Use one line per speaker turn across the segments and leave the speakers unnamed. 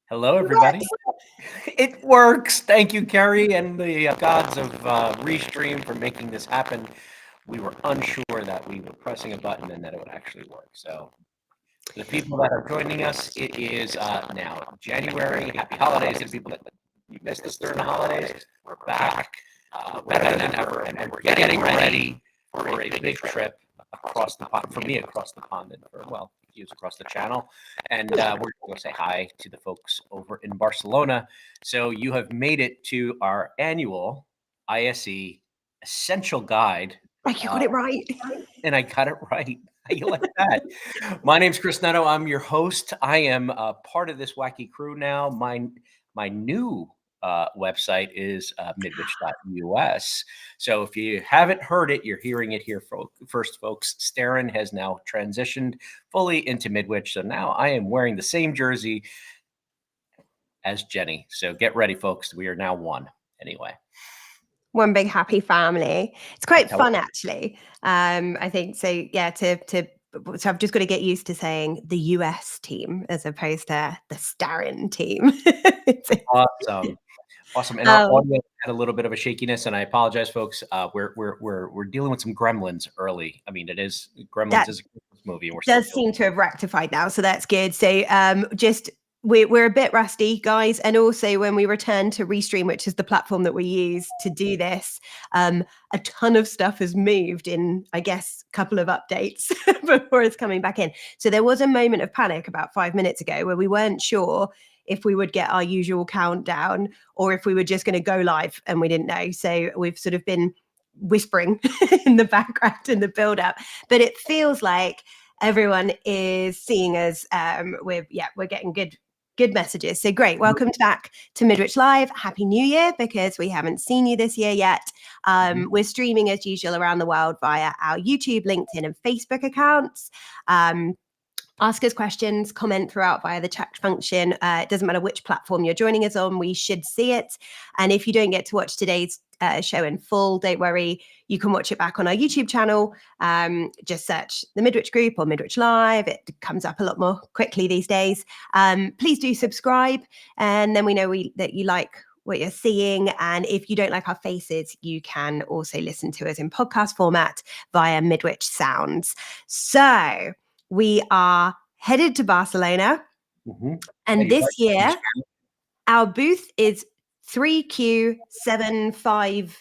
Hello, everybody. It works. Thank you, Kerry, and the gods of Restream for making this happen. We were unsure that we were pressing a button and that it would actually work. So, the people that are joining us, it is now January. Happy holidays to people that you missed us during the holidays. We're back, better than ever, and we're getting ready for a big trip across the pond. For me, across the pond, and for use across the channel. And we're going to say hi to the folks over in Barcelona. So you have made it to our annual ISE Essential Guide.
You got it right.
And I got it right. How you like that? My name's Chris Neto. I'm your host. I am part of this wacky crew now. My new website is midwich.us. So if you haven't heard it, you're hearing it here first, folks. Starren has now transitioned fully into Midwich. So now I am wearing the same jersey as Jenny. So get ready, folks. We are now one anyway.
One big happy family. It's quite fun, actually. I think so. Yeah. So I've just got to get used to saying the US team as opposed to the Starren team.
Awesome. And our audio had a little bit of a shakiness, and I apologize, folks. We're dealing with some gremlins early. I mean, Gremlins is a Christmas movie. And
does seem to have rectified now, so that's good. So we're a bit rusty, guys, and also when we return to Restream, which is the platform that we use to do this, a ton of stuff has moved in, I guess, a couple of updates before it's coming back in. So there was a moment of panic about 5 minutes ago where we weren't sure if we would get our usual countdown or if we were just going to go live, and we didn't know. So we've sort of been whispering in the background in the build up, but it feels like everyone is seeing us. We're getting good messages. So great. Welcome back to Midwich Live. Happy New Year, because we haven't seen you this year yet. We're streaming as usual around the world via our YouTube, LinkedIn and Facebook accounts. Ask us questions, comment throughout via the chat function. It doesn't matter which platform you're joining us on, we should see it. And if you don't get to watch today's show in full, don't worry, you can watch it back on our YouTube channel. Just search the Midwich Group or Midwich Live. It comes up a lot more quickly these days. Please do subscribe, and then we know that you like what you're seeing. And if you don't like our faces, you can also listen to us in podcast format via Midwich Sounds. So we are headed to Barcelona, and this year our booth is 3Q750.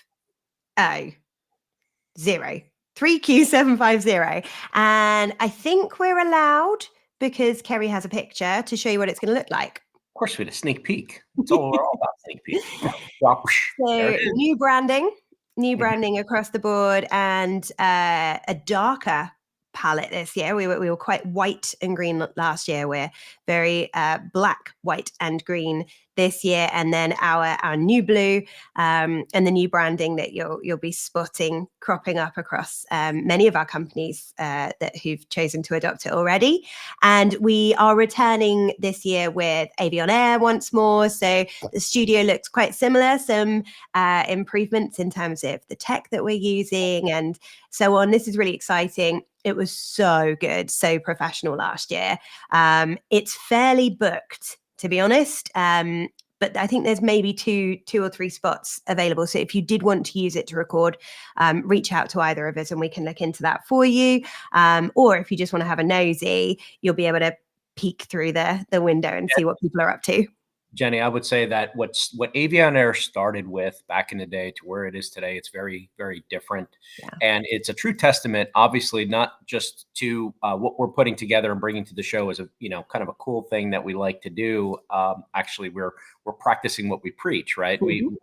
3Q750. And I think we're allowed, because Kerry has a picture, to show you what it's going to look like.
Of course, we had a sneak peek. It's all we're all about, sneak peek.
So new branding across the board, and a darker palette this year. We were quite white and green last year. We're very black, white and green this year, and then our new blue and the new branding that you'll be spotting cropping up across many of our companies who've chosen to adopt it already. And we are returning this year with AV on Air once more. So the studio looks quite similar, some improvements in terms of the tech that we're using and so on. This is really exciting. It was so good, so professional last year. It's fairly booked, to be honest. But I think there's maybe two or three spots available. So if you did want to use it to record, reach out to either of us and we can look into that for you. Or if you just want to have a nosy, you'll be able to peek through the window and see what people are up to.
Jenny, I would say that what AV on Air started with back in the day to where it is today, it's very, very different. Yeah. And it's a true testament, obviously, not just to what we're putting together and bringing to the show as a, kind of a cool thing that we like to do. Actually, we're practicing what we preach, right? Mm-hmm.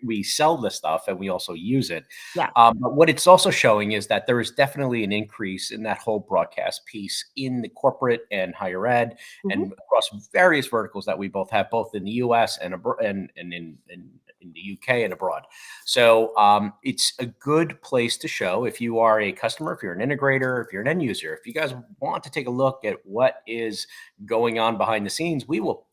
We sell the stuff and we also use it.
Yeah.
But what it's also showing is that there is definitely an increase in that whole broadcast piece in the corporate and higher ed and across various verticals that we both have, both in the US and in the UK and abroad. So it's a good place to show if you are a customer, if you're an integrator, if you're an end user, if you guys want to take a look at what is going on behind the scenes, we'll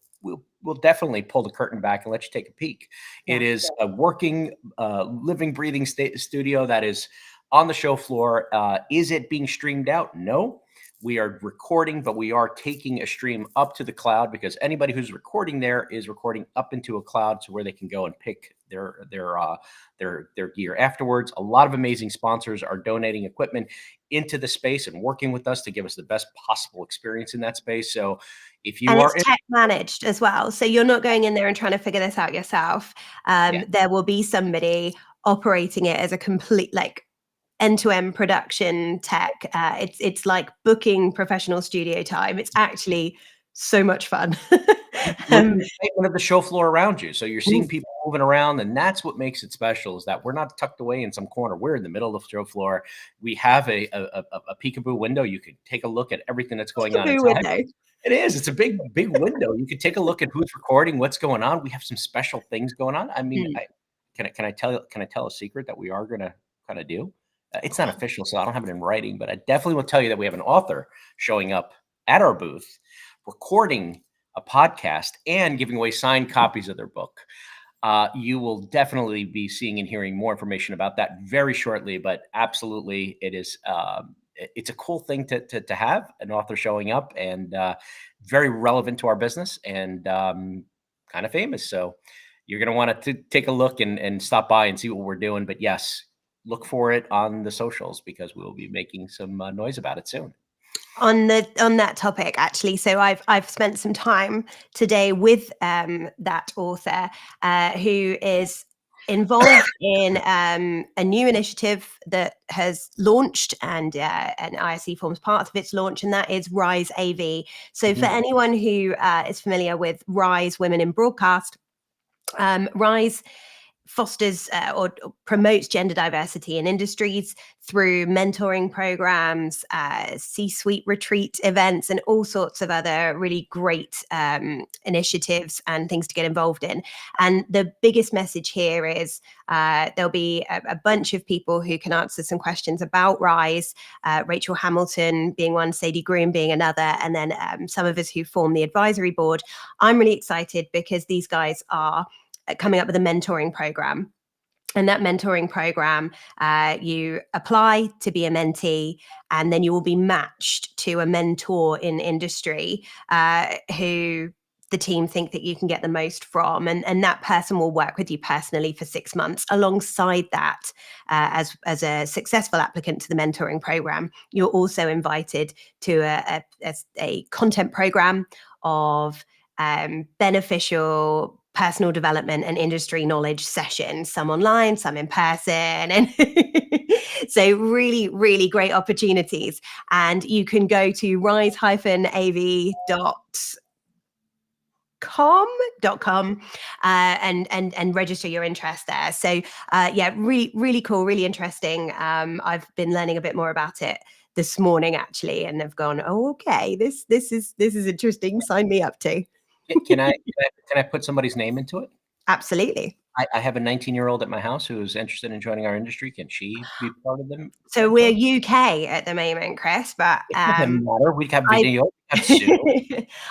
definitely pull the curtain back and let you take a peek. Yeah. It is a working, living, breathing studio that is on the show floor. Is it being streamed out? No. we are recording, but we are taking a stream up to the cloud, because anybody who's recording there is recording up into a cloud, so where they can go and pick their gear afterwards. A lot of amazing sponsors are donating equipment into the space and working with us to give us the best possible experience in that space. So if you
it's tech managed as well, so you're not going in there and trying to figure this out yourself. There will be somebody operating it as a complete, like, end-to-end production tech. It's like booking professional studio time. It's actually so much fun.
Excitement of the show floor around you. So you're seeing people moving around, and that's what makes it special, is that we're not tucked away in some corner. We're in the middle of the show floor. We have a peekaboo window. You can take a look at everything that's going on inside. It is. It's a big window. You can take a look at who's recording, what's going on. We have some special things going on. I mean, can I tell a secret that we are going to kind of do? It's not official, so I don't have it in writing, but I definitely will tell you that we have an author showing up at our booth, recording a podcast and giving away signed copies of their book. You will definitely be seeing and hearing more information about that very shortly, but absolutely it is, it's a cool thing to have an author showing up, and very relevant to our business, and kind of famous. So you're going to want to take a look and stop by and see what we're doing. But yes, look for it on the socials, because we will be making some noise about it soon.
On that topic, actually, so I've spent some time today with that author who is involved in a new initiative that has launched, and ISE forms part of its launch, and that is Rise AV. So for anyone who is familiar with Rise Women in Broadcast, Rise fosters or promotes gender diversity in industries through mentoring programs, C-suite retreat events, and all sorts of other really great initiatives and things to get involved in. And the biggest message here is there'll be a bunch of people who can answer some questions about Rise, Rachel Hamilton being one, Sadie Groom being another, and then some of us who form the advisory board. I'm really excited because these guys are coming up with a mentoring program. And that mentoring program, you apply to be a mentee, and then you will be matched to a mentor in industry who the team think that you can get the most from. And that person will work with you personally for 6 months. Alongside that, as a successful applicant to the mentoring program, you're also invited to a content program of beneficial personal development and industry knowledge sessions, some online, some in person. And so really, really great opportunities. And you can go to rise-av.com and register your interest there. So yeah, really, really cool, really interesting. I've been learning a bit more about it this morning, actually, and have gone, oh, okay, this is interesting. Sign me up too.
Can I put somebody's name into it?
Absolutely.
I have a 19-year-old at my house who is interested in joining our industry. Can she be part of them?
So we're UK at the moment, Chris, but
it doesn't matter. We have video.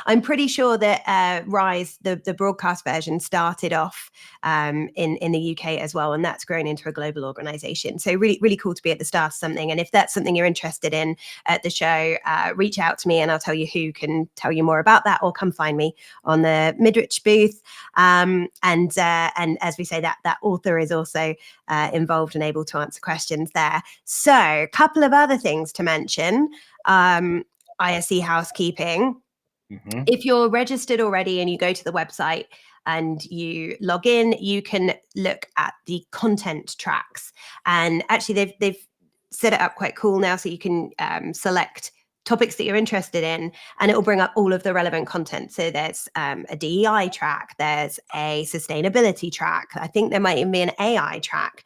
I'm pretty sure that Rise, the broadcast version, started off in the UK as well, and that's grown into a global organization. So really, really cool to be at the start of something. And if that's something you're interested in at the show, reach out to me and I'll tell you who can tell you more about that, or come find me on the Midwich booth. And as we say, that author is also involved and able to answer questions there. So a couple of other things to mention. ISE housekeeping. If you're registered already and you go to the website and you log in, you can look at the content tracks. And actually, they've set it up quite cool now, so you can select topics that you're interested in, and it will bring up all of the relevant content. So there's a DEI track, there's a sustainability track, I think there might even be an AI track.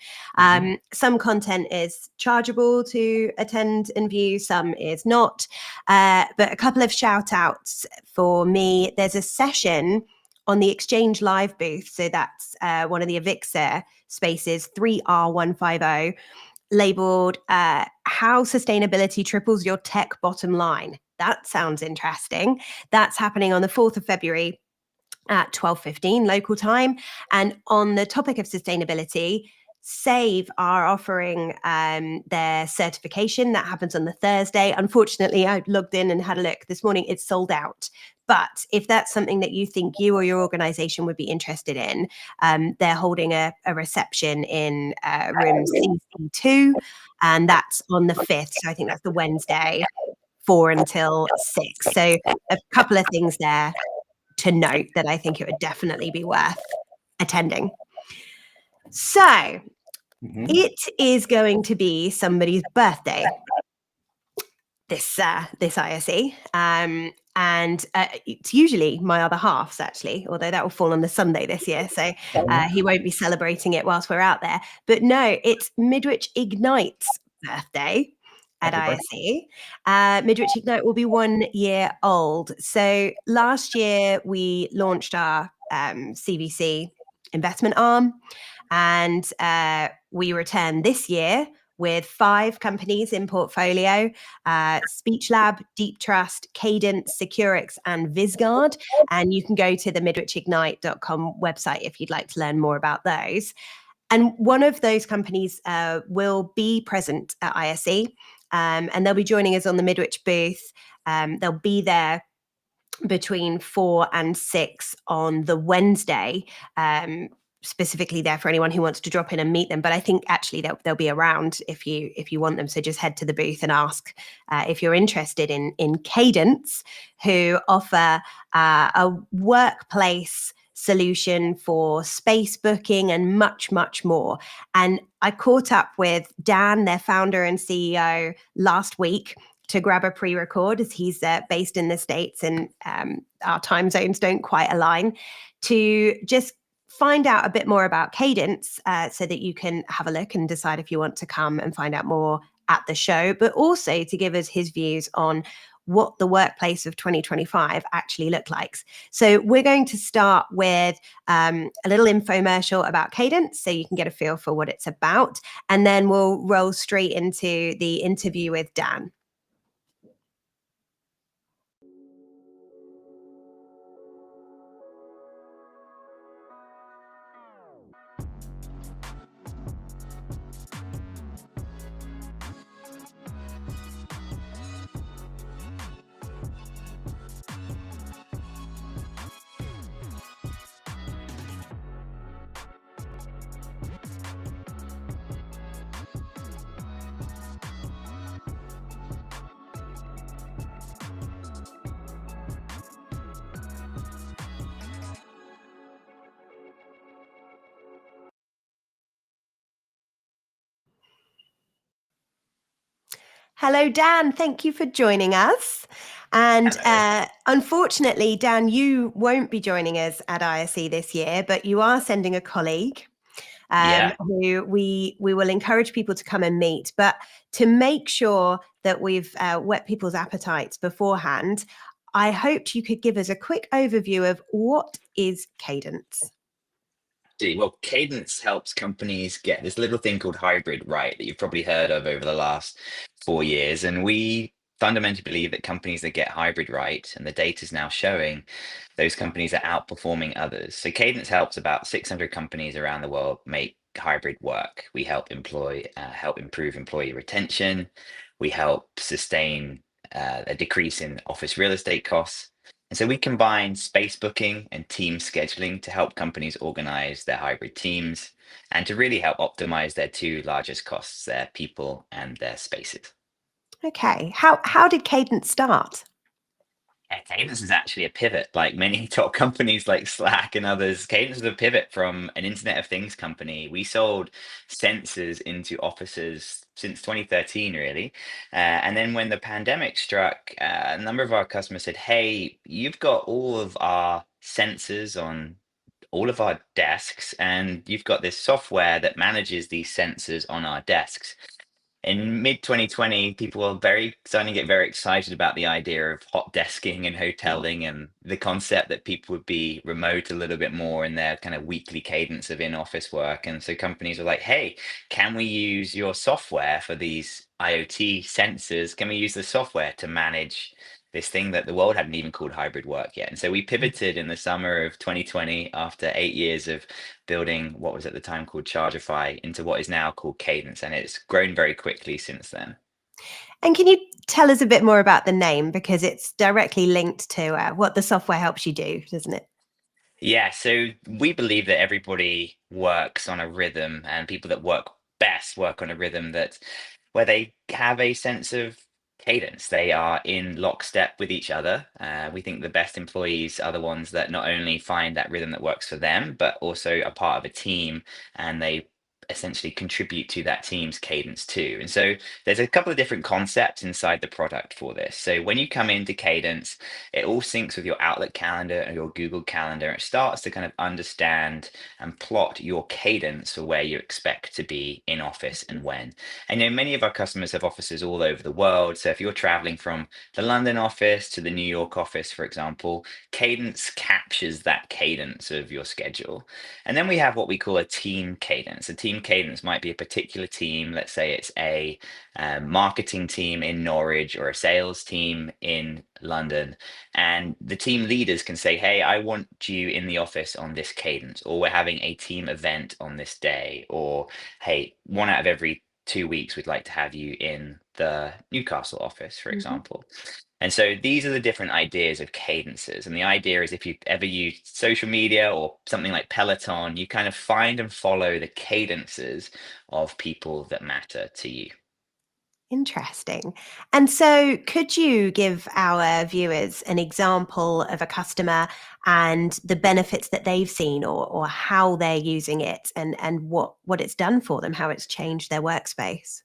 Some content is chargeable to attend and view, some is not. But a couple of shout outs for me. There's a session on the Exchange Live booth, so that's one of the Avixa spaces, 3R150, labeled How Sustainability Triples Your Tech Bottom Line. That sounds interesting. That's happening on the 4th of February at 12:15 local time. And on the topic of sustainability, Save are offering their certification that happens on the Thursday. Unfortunately, I logged in and had a look this morning. It's sold out. But if that's something that you think you or your organization would be interested in, they're holding a reception in room CC2, and that's on the 5th. So I think that's the Wednesday, 4 until 6. So a couple of things there to note that I think it would definitely be worth attending. So it is going to be somebody's birthday this ISE, and it's usually my other half's actually, although that will fall on the Sunday this year, so he won't be celebrating it whilst we're out there. But no, it's Midwich Ignite's birthday at ISE. Midwich Ignite will be 1 year old. So last year we launched our CVC investment arm, and we returned this year with 5 companies in portfolio: SpeechLab, Deep Trust, Kadence, Securix, and Visguard. And you can go to the midwichignite.com website if you'd like to learn more about those. And one of those companies will be present at ISE, and they'll be joining us on the Midwich booth. They'll be there between 4 and 6 on the Wednesday, specifically there for anyone who wants to drop in and meet them. But I think actually they'll be around if you want them. So just head to the booth and ask if you're interested in Kadence, who offer a workplace solution for space booking and much, much more. And I caught up with Dan, their founder and CEO, last week to grab a pre-record, as he's based in the States and our time zones don't quite align, to just find out a bit more about Kadence, so that you can have a look and decide if you want to come and find out more at the show, but also to give us his views on what the workplace of 2025 actually look like. So we're going to start with a little infomercial about Kadence, so you can get a feel for what it's about, and then we'll roll straight into the interview with Dan. Hello, Dan. Thank you for joining us. And unfortunately, Dan, you won't be joining us at ISE this year, but you are sending a colleague who we will encourage people to come and meet. But to make sure that we've whet people's appetites beforehand, I hoped you could give us a quick overview of what is Kadence.
Well, Kadence helps companies get this little thing called hybrid right that you've probably heard of over the last 4 years. And we fundamentally believe that companies that get hybrid right, and the data is now showing those companies are outperforming others. So Kadence helps about 600 companies around the world make hybrid work. We help improve employee retention. We help sustain a decrease in office real estate costs. And so we combine space booking and team scheduling to help companies organize their hybrid teams and to really help optimize their 2 largest costs, their people and their spaces.
Okay. How did Kadence start?
Cadence is actually a pivot, like many top companies like Slack and others. Cadence is a pivot from an Internet of Things company. We sold sensors into offices since 2013, really. And then when the pandemic struck, a number of our customers said, "Hey, you've got all of our sensors on all of our desks, and you've got this software that manages these sensors on our desks." In mid 2020, people were starting to get very excited about the idea of hot desking and hoteling and the concept that people would be remote a little bit more in their kind of weekly cadence of in-office work. And so companies were like, "Hey, can we use your software for these IoT sensors? Can we use the software to manage this thing that the world hadn't even called hybrid work yet. And so we pivoted in the summer of 2020 after 8 years of building what was at the time called Chargify into what is now called Kadence. And it's grown very quickly since then.
And can you tell us a bit more about the name, because it's directly linked to what the software helps you do, doesn't it?
Yeah, so we believe that everybody works on a rhythm, and people that work best work on a rhythm that where they have a sense of cadence. They are in lockstep with each other. We think the best employees are the ones that not only find that rhythm that works for them, but also are part of a team, and they essentially contribute to that team's cadence too. And so there's a couple of different concepts inside the product for this. So when you come into Kadence, it all syncs with your Outlook calendar and your Google calendar. It starts to kind of understand and plot your cadence for where you expect to be in office and when. And many of our customers have offices all over the world. So if you're traveling from the London office to the New York office, for example, Kadence captures that cadence of your schedule. And then we have what we call a team cadence. A team cadence might be a particular team. Let's say it's a marketing team in Norwich or a sales team in London. And the team leaders can say, hey, I want you in the office on this cadence, or we're having a team event on this day, or hey, 1 out of every 2 weeks, we'd like to have you in the Newcastle office, for example. And so these are the different ideas of cadences. And the idea is if you've ever used social media or something like Peloton, you kind of find and follow the cadences of people that matter to you.
Interesting. And so could you give our viewers an example of a customer and the benefits that they've seen, or how they're using it, and what it's done for them, how it's changed their workspace?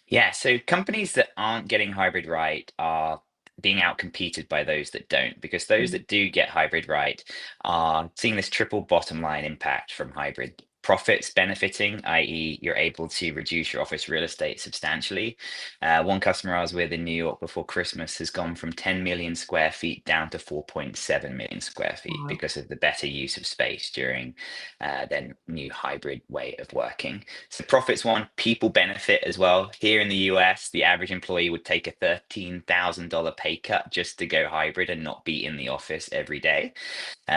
Yeah, so companies that aren't getting hybrid right are being outcompeted by those that don't, because those
Mm.
that do get hybrid right are seeing this triple bottom line impact from hybrid. Profits benefiting, i.e., you're able to reduce your office real estate substantially. One customer I was with in New York before Christmas has gone from 10 million square feet down to 4.7 million square feet
Wow.
because of the better use of space during their new hybrid way of working. So profits one, people benefit as well. Here in the US, the average employee would take a $13,000 pay cut just to go hybrid and not be in the office every day.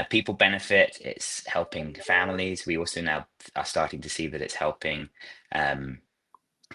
People benefit. It's helping families. We also now are starting to see that it's helping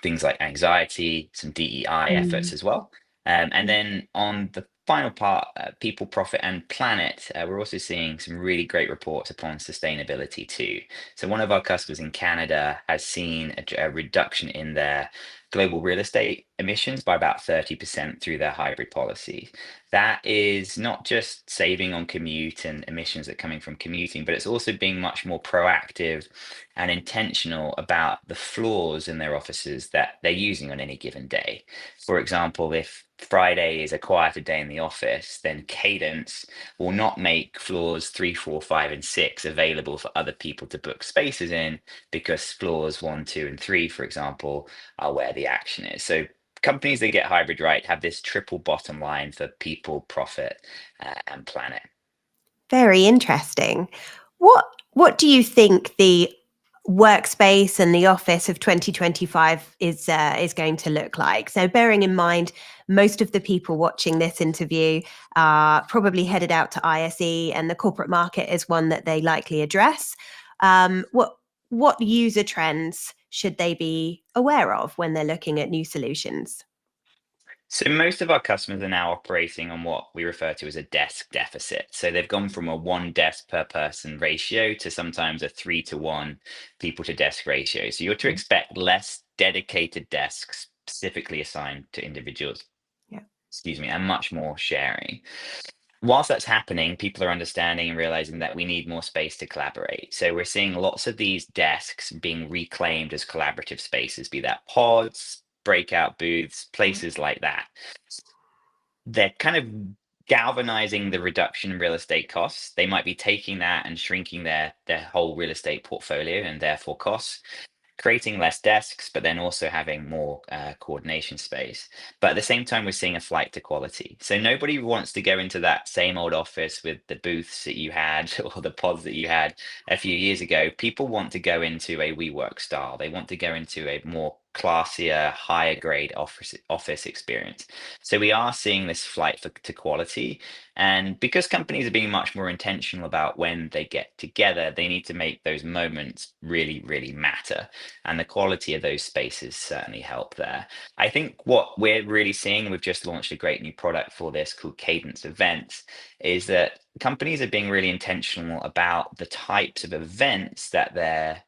things like anxiety, some DEI efforts
Mm.
as well. And then on the final part, people, profit, and planet, we're also seeing some really great reports upon sustainability too. So one of our customers in Canada has seen a reduction in their global real estate emissions by about 30% through their hybrid policy. That is not just saving on commute and emissions that are coming from commuting, but it's also being much more proactive and intentional about the floors in their offices that they're using on any given day. For example, if Friday is a quieter day in the office, then Kadence will not make floors 3, 4, 5, and 6 available for other people to book spaces in, because floors 1, 2, and 3, for example, are where the action is. So companies that get hybrid right have this triple bottom line for people, profit, and planet.
Very interesting. What do you think the workspace and the office of 2025 is going to look like? So bearing in mind, most of the people watching this interview are probably headed out to ISE, and the corporate market is one that they likely address. What user trends should they be aware of when they're looking at new solutions?
So most of our customers are now operating on what we refer to as a desk deficit. So they've gone from a one desk per person ratio to sometimes a 3-to-1 people to desk ratio. So you're to
Mm.
expect less dedicated desks specifically assigned to individuals,
Yeah.
excuse me, and much more sharing. Whilst that's happening, people are understanding and realizing that we need more space to collaborate. So we're seeing lots of these desks being reclaimed as collaborative spaces, be that pods, breakout booths, places like that. They're kind of galvanizing the reduction in real estate costs. They might be taking that and shrinking their whole real estate portfolio and therefore costs, creating less desks, but then also having more coordination space. But at the same time, we're seeing a flight to quality. So nobody wants to go into that same old office with the booths that you had or the pods that you had a few years ago. People want to go into a WeWork style. They want to go into a more classier, higher grade office experience. So we are seeing this flight to quality. And because companies are being much more intentional about when they get together, they need to make those moments really, really matter. And the quality of those spaces certainly help there. I think what we're really seeing, we've just launched a great new product for this called Kadence Events, is that companies are being really intentional about the types of events that they're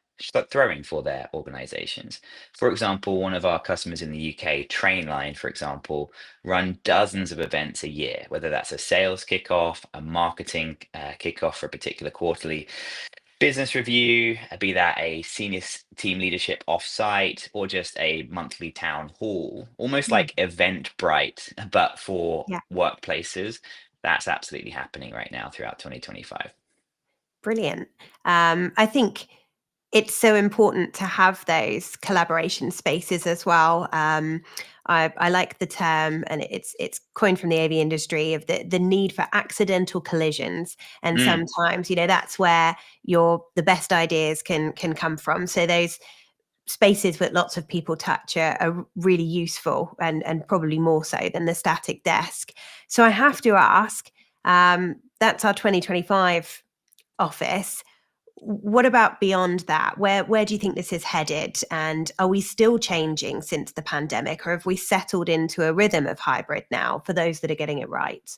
throwing for their organizations. For example, one of our customers in the UK, Trainline, for example, run dozens of events a year, whether that's a sales kickoff, a marketing kickoff for a particular quarterly business review, be that a senior team leadership offsite or just a monthly town hall, almost
Mm.
like Eventbrite, but for
Yeah.
workplaces. That's absolutely happening right now throughout 2025.
Brilliant. I think it's so important to have those collaboration spaces as well. I like the term, and it's coined from the AV industry, of the need for accidental collisions. And
Mm,
sometimes, that's where the best ideas can come from. So those spaces that lots of people touch are really useful, and probably more so than the static desk. So I have to ask, that's our 2025 office. What about beyond that? Where do you think this is headed? And are we still changing since the pandemic, or have we settled into a rhythm of hybrid now for those that are getting it right?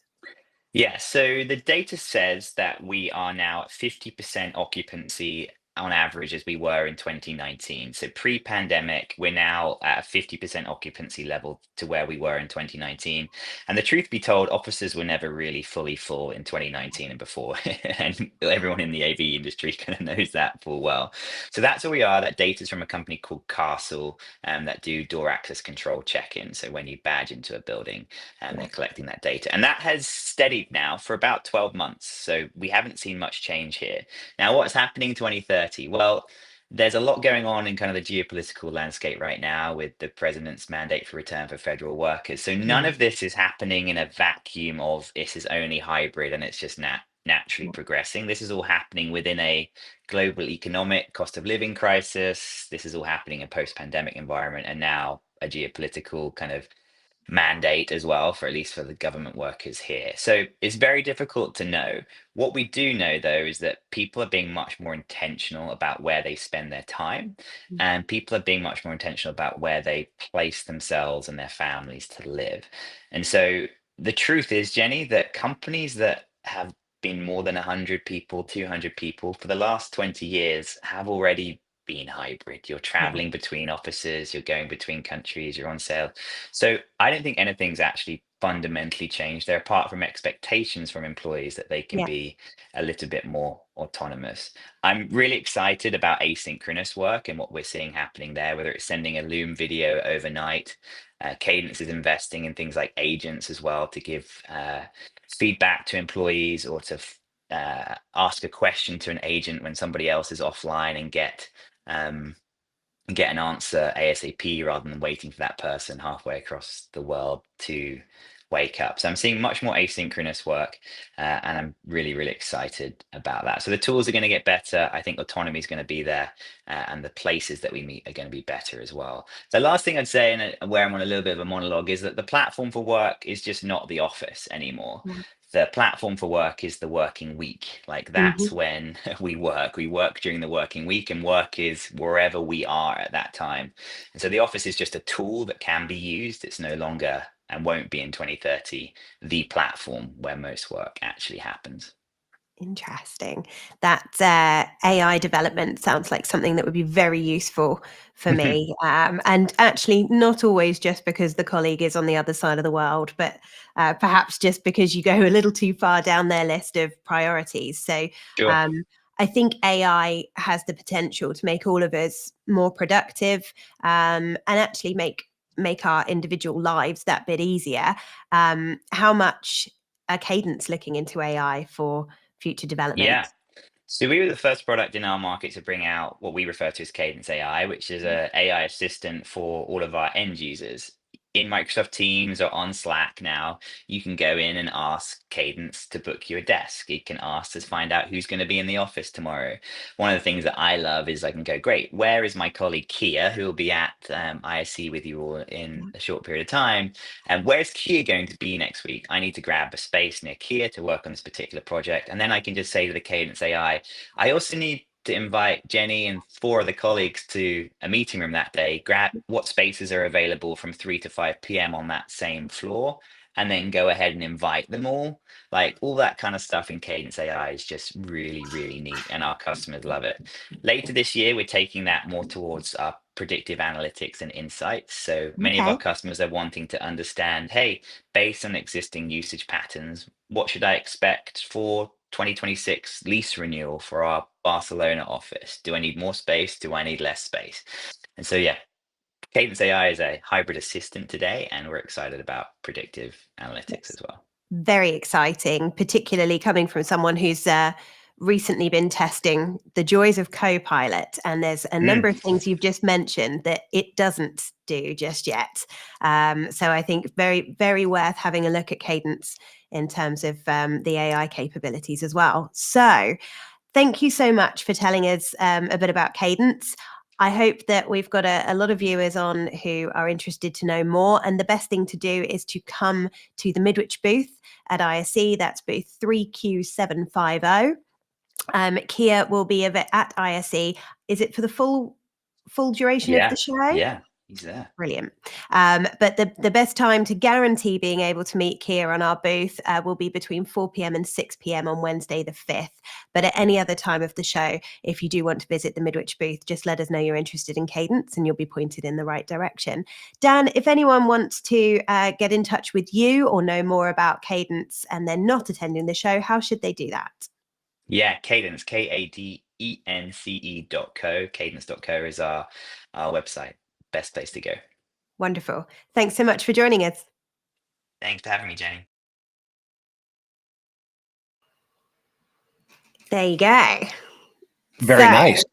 yeah, so the data says that we are now at 50% occupancy on average as we were in 2019. So pre-pandemic, we're now at a 50% occupancy level to where we were in 2019. And the truth be told, offices were never really fully full in 2019 and before. And everyone in the AV industry kind of knows that full well. So that's where we are. That data is from a company called Castle that do door access control check-in. So when you badge into a building, and they're collecting that data. And that has steadied now for about 12 months. So we haven't seen much change here. Now, what's happening in 2030? Well, there's a lot going on in kind of the geopolitical landscape right now with the president's mandate for return for federal workers. So none
Yeah,
of this is happening in a vacuum of this is only hybrid and it's just naturally
yeah,
progressing. This is all happening within a global economic cost of living crisis. This is all happening in post-pandemic environment and now a geopolitical kind of mandate as well, for at least for the government workers here. So it's very difficult to know. What we do know though is that people are being much more intentional about where they spend their time,
mm,
and people are being much more intentional about where they place themselves and their families to live. And so the truth is, Jenny, that companies that have been more than 100 people, 200 people for the last 20 years have already been hybrid. You're
yeah,
traveling between offices, you're going between countries, you're on sale. So I don't think anything's actually fundamentally changed there, apart from expectations from employees that they can
yeah,
be a little bit more autonomous. I'm really excited about asynchronous work and what we're seeing happening there, whether it's sending a Loom video overnight. Cadence is investing in things like agents as well to give feedback to employees or to ask a question to an agent when somebody else is offline and um, get an answer ASAP rather than waiting for that person halfway across the world to wake up. So I'm seeing much more asynchronous work, and I'm really, really excited about that. So the tools are going to get better. I think autonomy is going to be there, and the places that we meet are going to be better as well. The last thing I'd say, and where I'm on a little bit of a monologue, is that the platform for work is just not the office anymore.
yeah.
The platform for work is the working week. Like
Mhm.
that's when we work. We work during the working week, and work is wherever we are at that time. And so the office is just a tool that can be used. It's no longer and won't be in 2030 the platform where most work actually happens.
Interesting. That AI development sounds like something that would be very useful for me. And actually, not always just because the colleague is on the other side of the world, but perhaps just because you go a little too far down their list of priorities. So
Sure.
um, I think AI has the potential to make all of us more productive, and actually make our individual lives that bit easier. How much are Cadence looking into AI for future
Yeah.
developments?
So we were the first product in our market to bring out what we refer to as Cadence AI, which is a AI assistant for all of our end users. in Microsoft Teams or on Slack now, you can go in and ask Kadence to book you a desk. You can ask to find out who's going to be in the office tomorrow. One of the things that I love is I can go, great, where is my colleague Kia, who will be at ISE with you all in a short period of time? And where's Kia going to be next week? I need to grab a space near Kia to work on this particular project. And then I can just say to the Kadence AI, I also need to invite Jenny and 4 other colleagues to a meeting room that day, grab what spaces are available from 3 to 5 p.m. on that same floor, and then go ahead and invite them all. Like all that kind of stuff in Kadence AI is just really, really neat, and our customers love it. Later this year, we're taking that more towards our predictive analytics and insights. So many of our
Okay.
customers are wanting to understand, hey, based on existing usage patterns, what should I expect for 2026 lease renewal for our Barcelona office? Do I need more space? Do I need less space? And so, yeah, Cadence AI is a hybrid assistant today, and we're excited about predictive analytics as well.
Very exciting, particularly coming from someone who's recently been testing the joys of Copilot. And there's a number of things you've just mentioned that it doesn't do just yet. So I think very, very worth having a look at Kadence in terms of the AI capabilities as well. So thank you so much for telling us a bit about Kadence. I hope that we've got a lot of viewers on who are interested to know more. And the best thing to do is to come to the Midwich booth at ISE. That's booth 3Q750. Kia will be at ISE. Is it for the full duration of the show?
Yeah, he's there.
Brilliant. But the best time to guarantee being able to meet Kia on our booth will be between 4 p.m. and 6 p.m. on Wednesday the 5th. But at any other time of the show, if you do want to visit the Midwich booth, just let us know you're interested in Kadence and you'll be pointed in the right direction. Dan, if anyone wants to get in touch with you or know more about Kadence and they're not attending the show, how should they do that?
Yeah, Kadence, KADENCE.co. Kadence.co is our website. Best place to go.
Wonderful. Thanks so much for joining us.
Thanks for having me, Jenny.
There you go.
Very nice.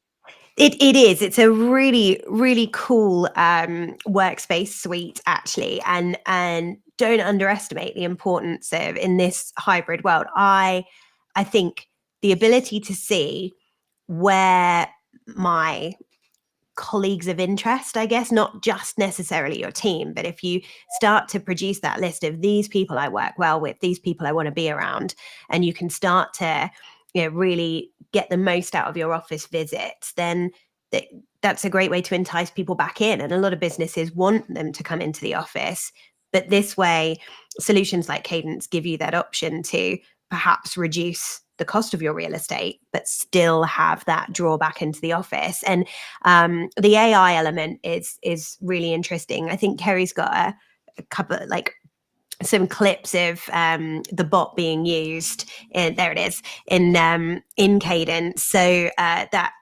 It is. It's a really, really cool workspace suite, actually, and don't underestimate the importance of in this hybrid world. I think the ability to see where my colleagues of interest, I guess, not just necessarily your team, but if you start to produce that list of these people I work well with, these people I want to be around, and you can start to really get the most out of your office visits, then that's a great way to entice people back in. And a lot of businesses want them to come into the office, but this way, solutions like Kadence give you that option to perhaps reduce the cost of your real estate, but still have that drawback into the office. And the AI element is really interesting. I think Kerry's got a couple, like some clips of the bot being used. And there it is in Kadence. So that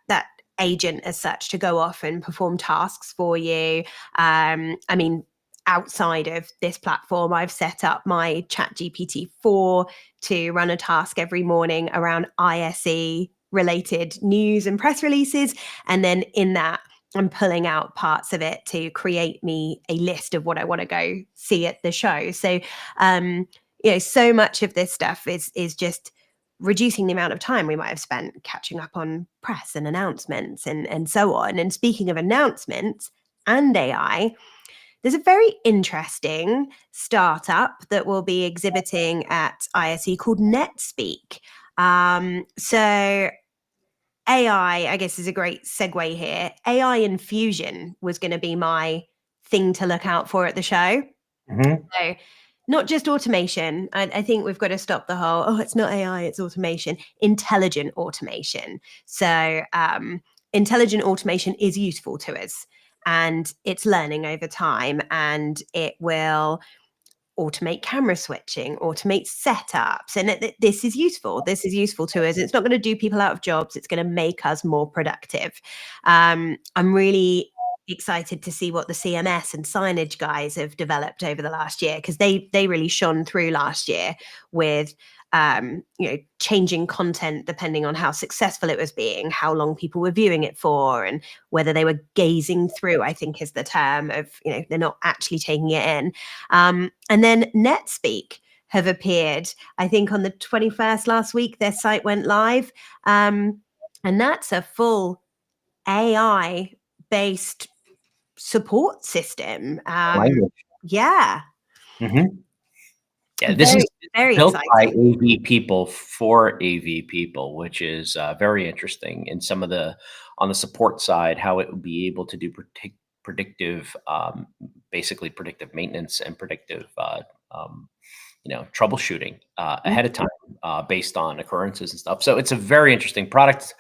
agent as such to go off and perform tasks for you. I mean, outside of this platform, I've set up my ChatGPT 4 to run a task every morning around ISE related news and press releases. And then in that, I'm pulling out parts of it to create me a list of what I want to go see at the show. So, so much of this stuff is just reducing the amount of time we might have spent catching up on press and announcements and so on. And speaking of announcements and AI, there's a very interesting startup that will be exhibiting at ISE called NetSpeak. So AI, I guess, is a great segue here. AI Infusion was going to be my thing to look out for at the show.
Mm-hmm.
So not just automation. I think we've got to stop the whole, it's not AI, it's automation. Intelligent automation. So intelligent automation is useful to us. And it's learning over time, and it will automate camera switching, automate setups. And this is useful. This is useful to us. It's not going to do people out of jobs. It's going to make us more productive. I'm really excited to see what the CMS and signage guys have developed over the last year, because they really shone through last year with changing content depending on how successful it was being, how long people were viewing it for, and whether they were gazing through, I think is the term of, they're not actually taking it in. And then NetSpeak have appeared, I think on the 21st last week, their site went live. And that's a full AI based support system.
Language.
Yeah.
Mm-hmm. Yeah, this is
very
built by
exciting.
AV people for AV people, which is very interesting. And some of on the support side, how it would be able to do predictive, basically predictive maintenance and predictive, troubleshooting ahead of time based on occurrences and stuff. So it's a very interesting product.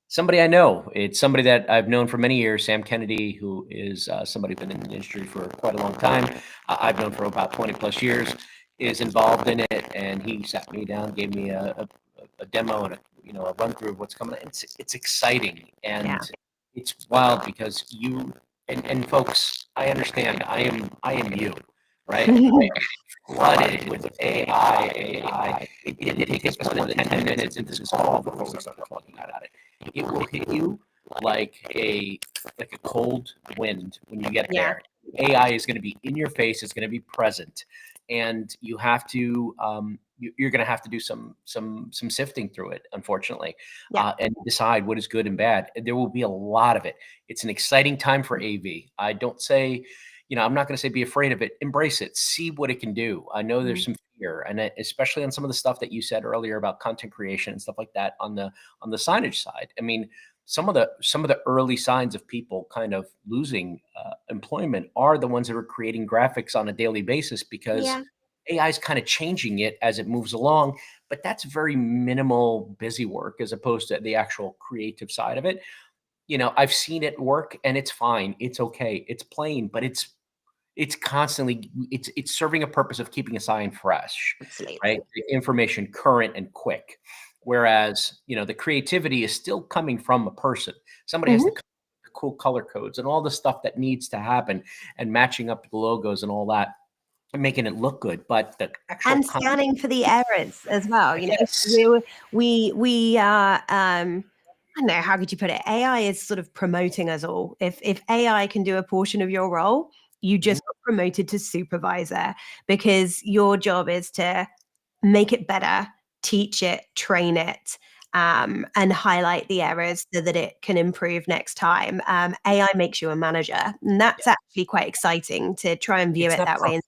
Somebody I know, it's somebody that I've known for many years, Sam Kennedy, who is somebody who's been in the industry for quite a long time. I've known for about 20 plus years, is involved in it. And he sat me down, gave me a demo and a run through of what's coming. It's exciting. And it's wild because and folks, I understand I am you, right? Flooded with AI. It takes us more than 10 minutes into this call before we start talking about it. It will hit you like a cold wind when you get there. AI is going to be in your face. It's going to be present, and you have to. You're going to have to do some sifting through it, unfortunately, and decide what is good and bad. There will be a lot of it. It's an exciting time for AV. I don't say. I'm not going to say be afraid of it. Embrace it. See what it can do. I know there's some fear, and especially on some of the stuff that you said earlier about content creation and stuff like that on the signage side. I mean, some of the early signs of people kind of losing employment are the ones that are creating graphics on a daily basis, because AI is kind of changing it as it moves along. But that's very minimal busy work as opposed to the actual creative side of it. I've seen it work and it's fine. It's okay. It's plain, but it's constantly, it's serving a purpose of keeping a sign fresh, right? The information current and quick. Whereas, the creativity is still coming from a person. Somebody has to come up with cool color codes and all the stuff that needs to happen, and matching up the logos and all that, and making it look good. But the actual
scanning for the errors as well. We are, I don't know, how could you put it? AI is sort of promoting us all. If AI can do a portion of your role, you just got promoted to supervisor, because your job is to make it better, teach it, train it, and highlight the errors so that it can improve next time. AI makes you a manager, and that's actually quite exciting to try and view it that way.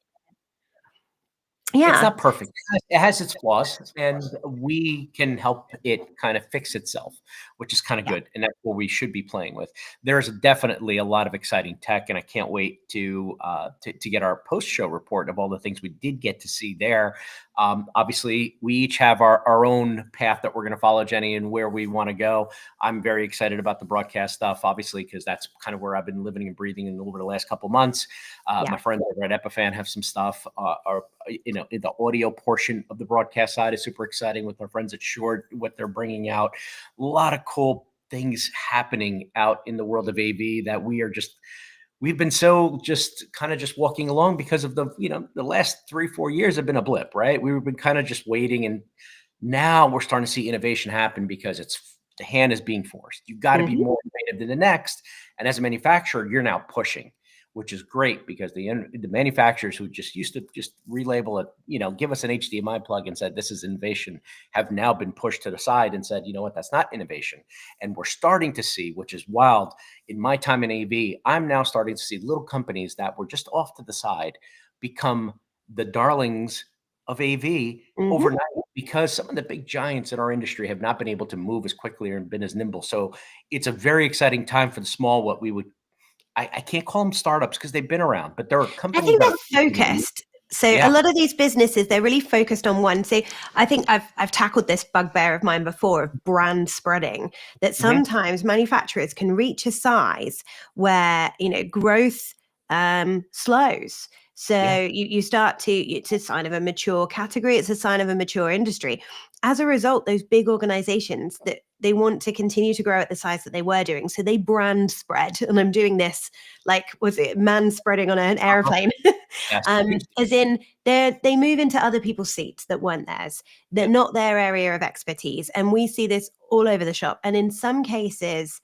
It's not perfect. It has its flaws, and we can help it kind of fix itself, which is kind of good. And that's what we should be playing with. There's definitely a lot of exciting tech, and I can't wait to get our post-show report of all the things we did get to see there. Obviously, we each have our own path that we're going to follow, Jenny, and where we want to go. I'm very excited about the broadcast stuff, obviously, because that's kind of where I've been living and breathing in over the last couple of months. My friends over at Epiphan have some stuff. The audio portion of the broadcast side is super exciting with our friends at Short, what they're bringing out. A lot of cool things happening out in the world of AV that we've been so just walking along, because of the last 3-4 years have been a blip, right? We've been kind of just waiting, and now we're starting to see innovation happen because the hand is being forced. You've got to be more innovative than the next. And as a manufacturer, you're now pushing, which is great, because the manufacturers who just used to just relabel it, give us an HDMI plug and said, this is innovation, have now been pushed to the side and said, you know what, that's not innovation. And we're starting to see, which is wild, in my time in AV, I'm now starting to see little companies that were just off to the side become the darlings of AV overnight, because some of the big giants in our industry have not been able to move as quickly or been as nimble. So it's a very exciting time for the small, what we would, I can't call them startups because they've been around, but there are companies.
I think they're focused. So a lot of these businesses, they're really focused on one. So I think I've tackled this bugbear of mine before, of brand spreading, that sometimes manufacturers can reach a size where, growth slows. So
Yeah.
you start to, it's a sign of a mature category. It's a sign of a mature industry. As a result, those big organizations that they want to continue to grow at the size that they were doing. So they brand spread. And I'm doing this like, was it man spreading on an airplane?
Yes.
As in they move into other people's seats that weren't theirs. They're not their area of expertise. And we see this all over the shop. And in some cases,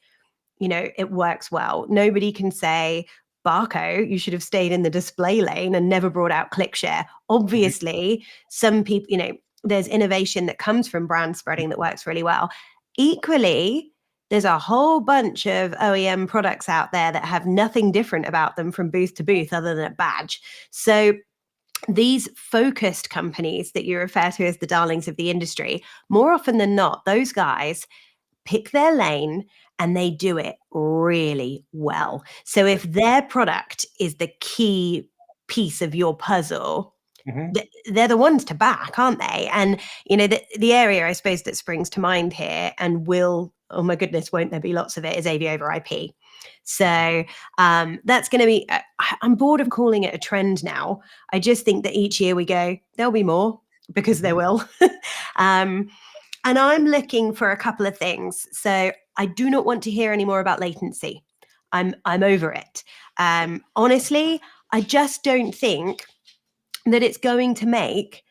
you know, it works well. Nobody can say, Barco, you should have stayed in the display lane and never brought out ClickShare. Obviously, some people, you know, there's innovation that comes from brand spreading that works really well. Equally, there's a whole bunch of OEM products out there that have nothing different about them from booth to booth other than a badge. So these focused companies that you refer to as the darlings of the industry, more often than not, those guys pick their lane and they do it really well. So if their product is the key piece of your puzzle, they're the ones to back, aren't they? And, you know, the area, I suppose, that springs to mind here and will, oh my goodness, won't there be lots of it, is AV over IP. So that's going to be, I'm bored of calling it a trend now. I just think that each year we go, there'll be more, because there will. And I'm looking for a couple of things. So I do not want to hear any more about latency. I'm over it. Honestly, I just don't think that it's going to make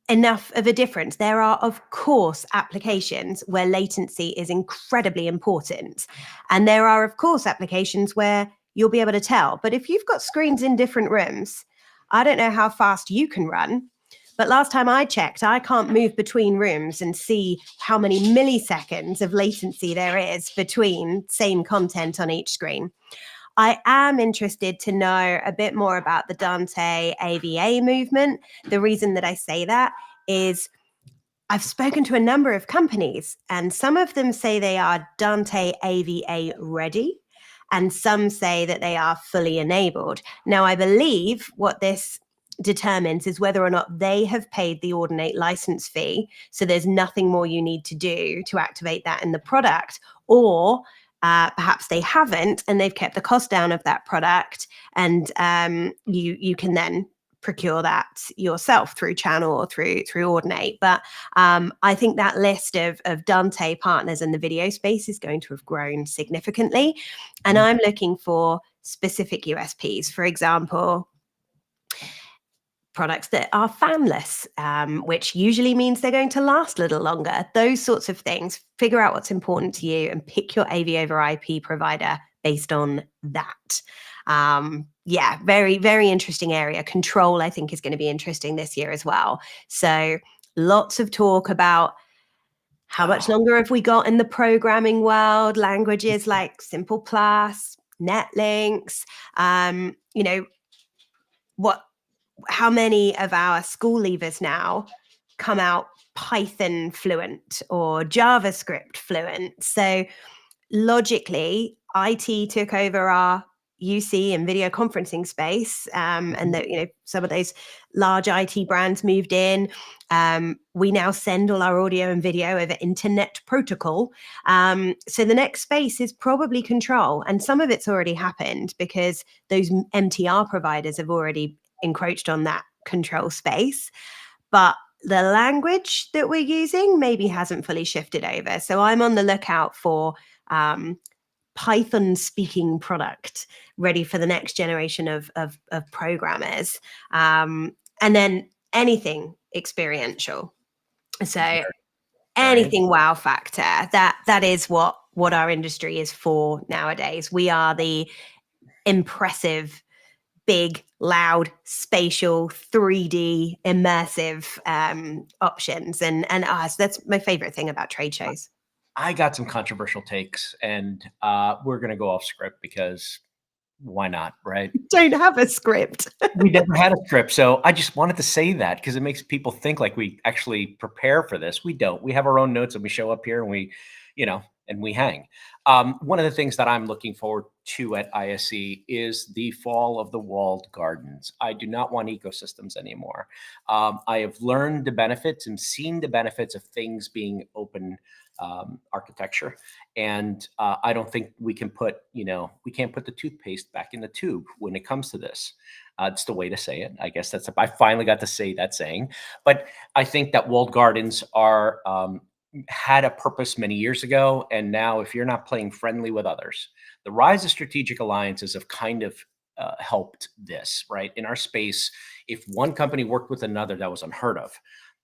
enough of a difference. There are, of course, applications where latency is incredibly important. And there are, of course, applications where you'll be able to tell. But if you've got screens in different rooms, I don't know how fast you can run. But last time I checked, I can't move between rooms and see how many milliseconds of latency there is between same content on each screen. I am interested to know a bit more about the Dante AVA movement. The reason that I say that is I've spoken to a number of companies, and some of them say they are Dante AVA ready, and some say that they are fully enabled. Now, I believe what this determines is whether or not they have paid the Ordinate license fee. So there's nothing more you need to do to activate that in the product, or perhaps they haven't and they've kept the cost down of that product, and you can then procure that yourself through channel or through Ordinate. But I think that list of Dante partners in the video space is going to have grown significantly. And I'm looking for specific USPs. For example, products that are fanless, which usually means they're going to last a little longer. Those sorts of things. Figure out what's important to you and pick your AV over IP provider based on that. Yeah, very, very interesting area. Control, I think, is going to be interesting this year as well. So lots of talk about how much longer have we got in the programming world, languages like Simple Plus, NetLinks, you know, how many of our school leavers now come out Python fluent or JavaScript fluent. So logically, IT took over our UC and video conferencing space, and that, you know, some of those large IT brands moved in. We now send all our audio and video over internet protocol. So the next space is probably control, and some of it's already happened because those MTR providers have already encroached on that control space. But the language that we're using maybe hasn't fully shifted over. So I'm on the lookout for Python speaking product ready for the next generation of programmers, and then anything experiential. So anything wow factor, that is what our industry is for nowadays. We are the impressive, big, loud, spatial, 3D, immersive options, and so that's my favorite thing about trade shows.
I got some controversial takes, and we're going to go off script because why not, right?
Don't have a script.
We never had a script, so I just wanted to say that because it makes people think like we actually prepare for this. We don't. We have our own notes, and we show up here, and we, you know, and we hang. One of the things that I'm looking forward to at ISE is the fall of the walled gardens. I do not want ecosystems anymore. I have learned the benefits and seen the benefits of things being open architecture. And I don't think we can put, we can't put the toothpaste back in the tube when it comes to this. It's the way to say it. I guess I finally got to say that saying. But I think that walled gardens are had a purpose many years ago. And now if you're not playing friendly with others, the rise of strategic alliances have kind of helped this, right? In our space, if one company worked with another, that was unheard of.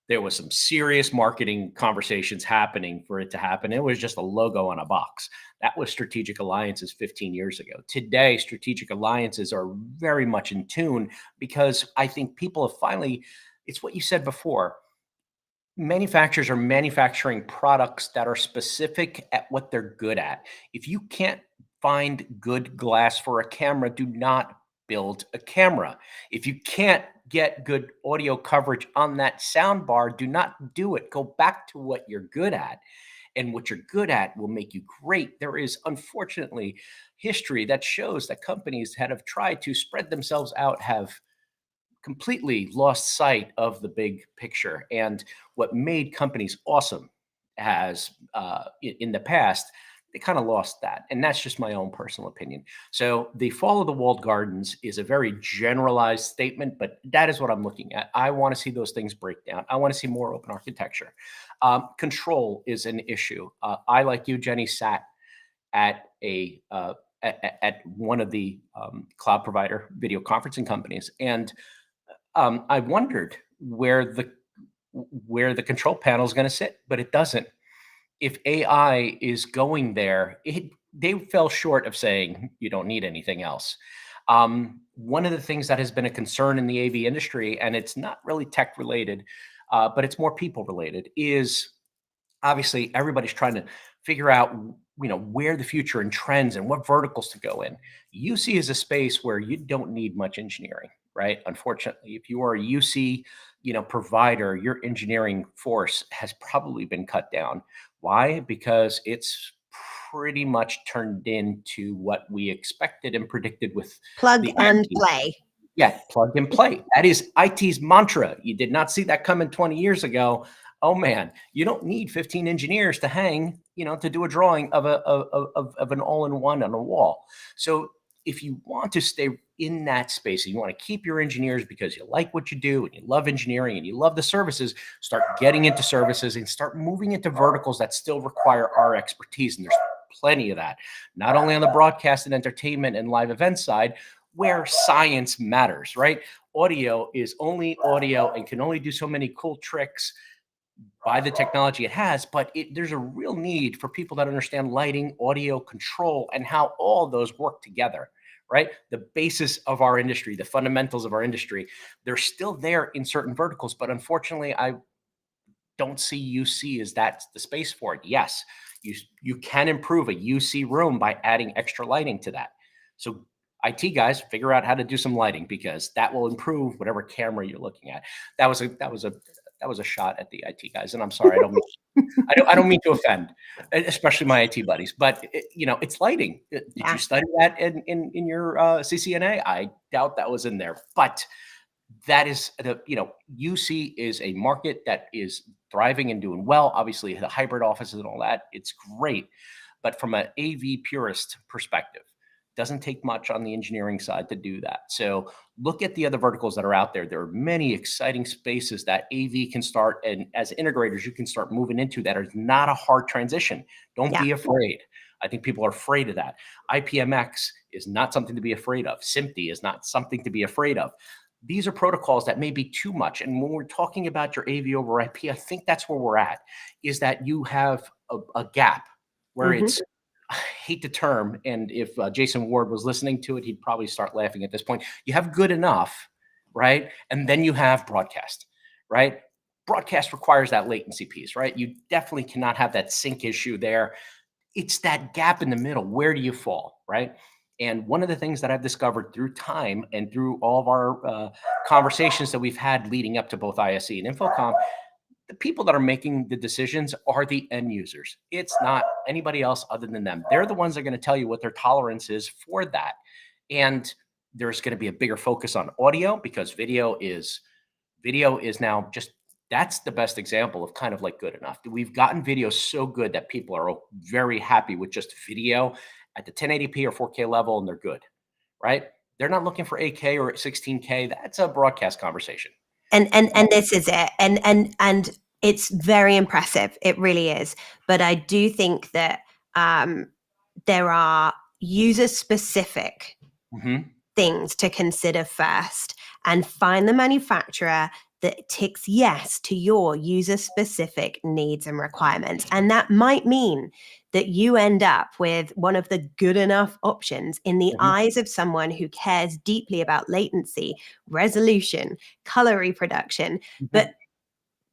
There was some serious marketing conversations happening for it to happen. It was just a logo on a box. That was strategic alliances 15 years ago. Today, strategic alliances are very much in tune because I think people have finally, it's what you said before, manufacturers are manufacturing products that are specific at what they're good at. If you can't find good glass for a camera, do not build a camera. If you can't get good audio coverage on that sound bar, do not do it. Go back to what you're good at. And what you're good at will make you great. There is unfortunately history that shows that companies that have tried to spread themselves out have completely lost sight of the big picture. And what made companies awesome has in the past, they kind of lost that. And that's just my own personal opinion. So the fall of the walled gardens is a very generalized statement, but that is what I'm looking at. I want to see those things break down. I want to see more open architecture. Control is an issue. I, like you, Jenny, sat at at one of the cloud provider video conferencing companies, and I wondered where the control panel is going to sit, but it doesn't. If AI is going there, they fell short of saying you don't need anything else. One of the things that has been a concern in the AV industry, and it's not really tech related, but it's more people related, is obviously everybody's trying to figure out where the future and trends and what verticals to go in. UC is a space where you don't need much engineering, right? Unfortunately, if you are a UC provider, your engineering force has probably been cut down. Why? Because it's pretty much turned into what we expected and predicted with
Plug
the
and
IT.
play.
Yeah, plug and play. That is IT's mantra. You did not see that coming 20 years ago. Oh man, you don't need 15 engineers to hang, to do a drawing of an all-in-one on a wall. So if you want to stay in that space and you want to keep your engineers because you like what you do and you love engineering and you love the services, start getting into services and start moving into verticals that still require our expertise. And there's plenty of that, not only on the broadcast and entertainment and live event side, where science matters, right? Audio is only audio and can only do so many cool tricks by the technology it has, but there's a real need for people that understand lighting, audio control, and how all those work together, right? The basis of our industry, the fundamentals of our industry, they're still there in certain verticals, but unfortunately, I don't see UC as that's the space for it. Yes, you can improve a UC room by adding extra lighting to that. So IT guys, figure out how to do some lighting because that will improve whatever camera you're looking at. That was a shot at the IT guys, and I'm sorry, I don't mean to offend, especially my IT buddies. But it's lighting. Did you study that in your CCNA? I doubt that was in there, but that is UC is a market that is thriving and doing well. Obviously, the hybrid offices and all that, it's great. But from an AV purist perspective, doesn't take much on the engineering side to do that. So look at the other verticals that are out there. There are many exciting spaces that AV can start, and as integrators, you can start moving into that is not a hard transition. Don't be afraid. I think people are afraid of that. IPMX is not something to be afraid of. SMPTE is not something to be afraid of. These are protocols that may be too much. And when we're talking about your AV over IP, I think that's where we're at, is that you have a gap where it's, I hate the term, and if Jason Ward was listening to it, he'd probably start laughing at this point. You have good enough, right? And then you have broadcast, right? Broadcast requires that latency piece, right? You definitely cannot have that sync issue there. It's that gap in the middle. Where do you fall, right? And one of the things that I've discovered through time and through all of our conversations that we've had leading up to both ISE and Infocom, the people that are making the decisions are the end users. It's not anybody else other than them. They're the ones that are going to tell you what their tolerance is for that. And there's going to be a bigger focus on audio because video is now just, that's the best example of kind of like good enough. We've gotten video so good that people are very happy with just video at the 1080p or 4K level, and they're good, right? They're not looking for 8K or 16K. That's a broadcast conversation.
And this is it. And it's very impressive. It really is. But I do think that there are user specific things to consider first, and find the manufacturer that ticks yes to your user specific needs and requirements. And that might mean that you end up with one of the good enough options in the eyes of someone who cares deeply about latency, resolution, color reproduction. But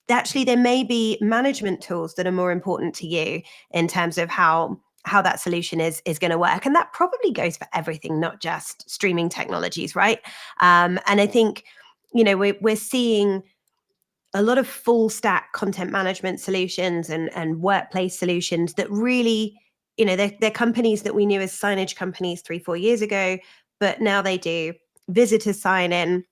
actually, there may be management tools that are more important to you in terms of how that solution is going to work. And that probably goes for everything, not just streaming technologies, right? And I think, we're seeing a lot of full stack content management solutions and workplace solutions that really, they're companies that we knew as signage companies 3-4 years ago, but now they do visitor sign in,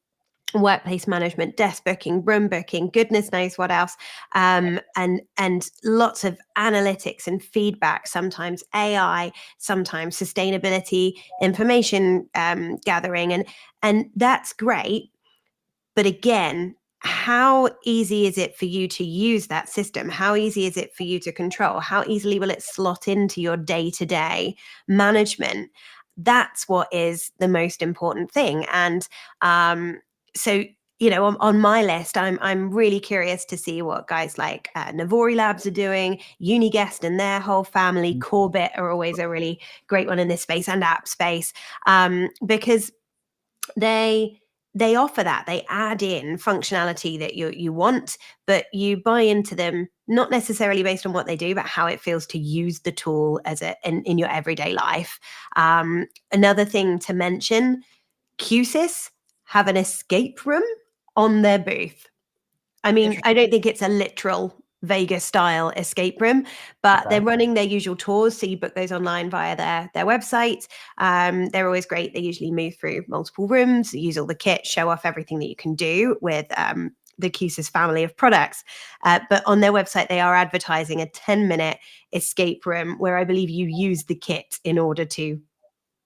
workplace management, desk booking, room booking, goodness knows what else, and lots of analytics and feedback, sometimes AI, sometimes sustainability, information gathering, and that's great. But again, how easy is it for you to use that system? How easy is it for you to control? How easily will it slot into your day-to-day management? That's what is the most important thing. And so, on my list, I'm really curious to see what guys like Navori Labs are doing, Uniguest and their whole family, Corbett are always a really great one in this space, and app space, because they offer that. They add in functionality that you want, but you buy into them not necessarily based on what they do, but how it feels to use the tool in your everyday life. Another thing to mention, QSIS have an escape room on their booth. I mean, I don't think it's a literal Vegas style escape room, but they're running their usual tours. So you book those online via their website. They're always great. They usually move through multiple rooms, use all the kit, show off everything that you can do with the QSIS family of products. But on their website, they are advertising a 10-minute escape room where I believe you use the kit in order to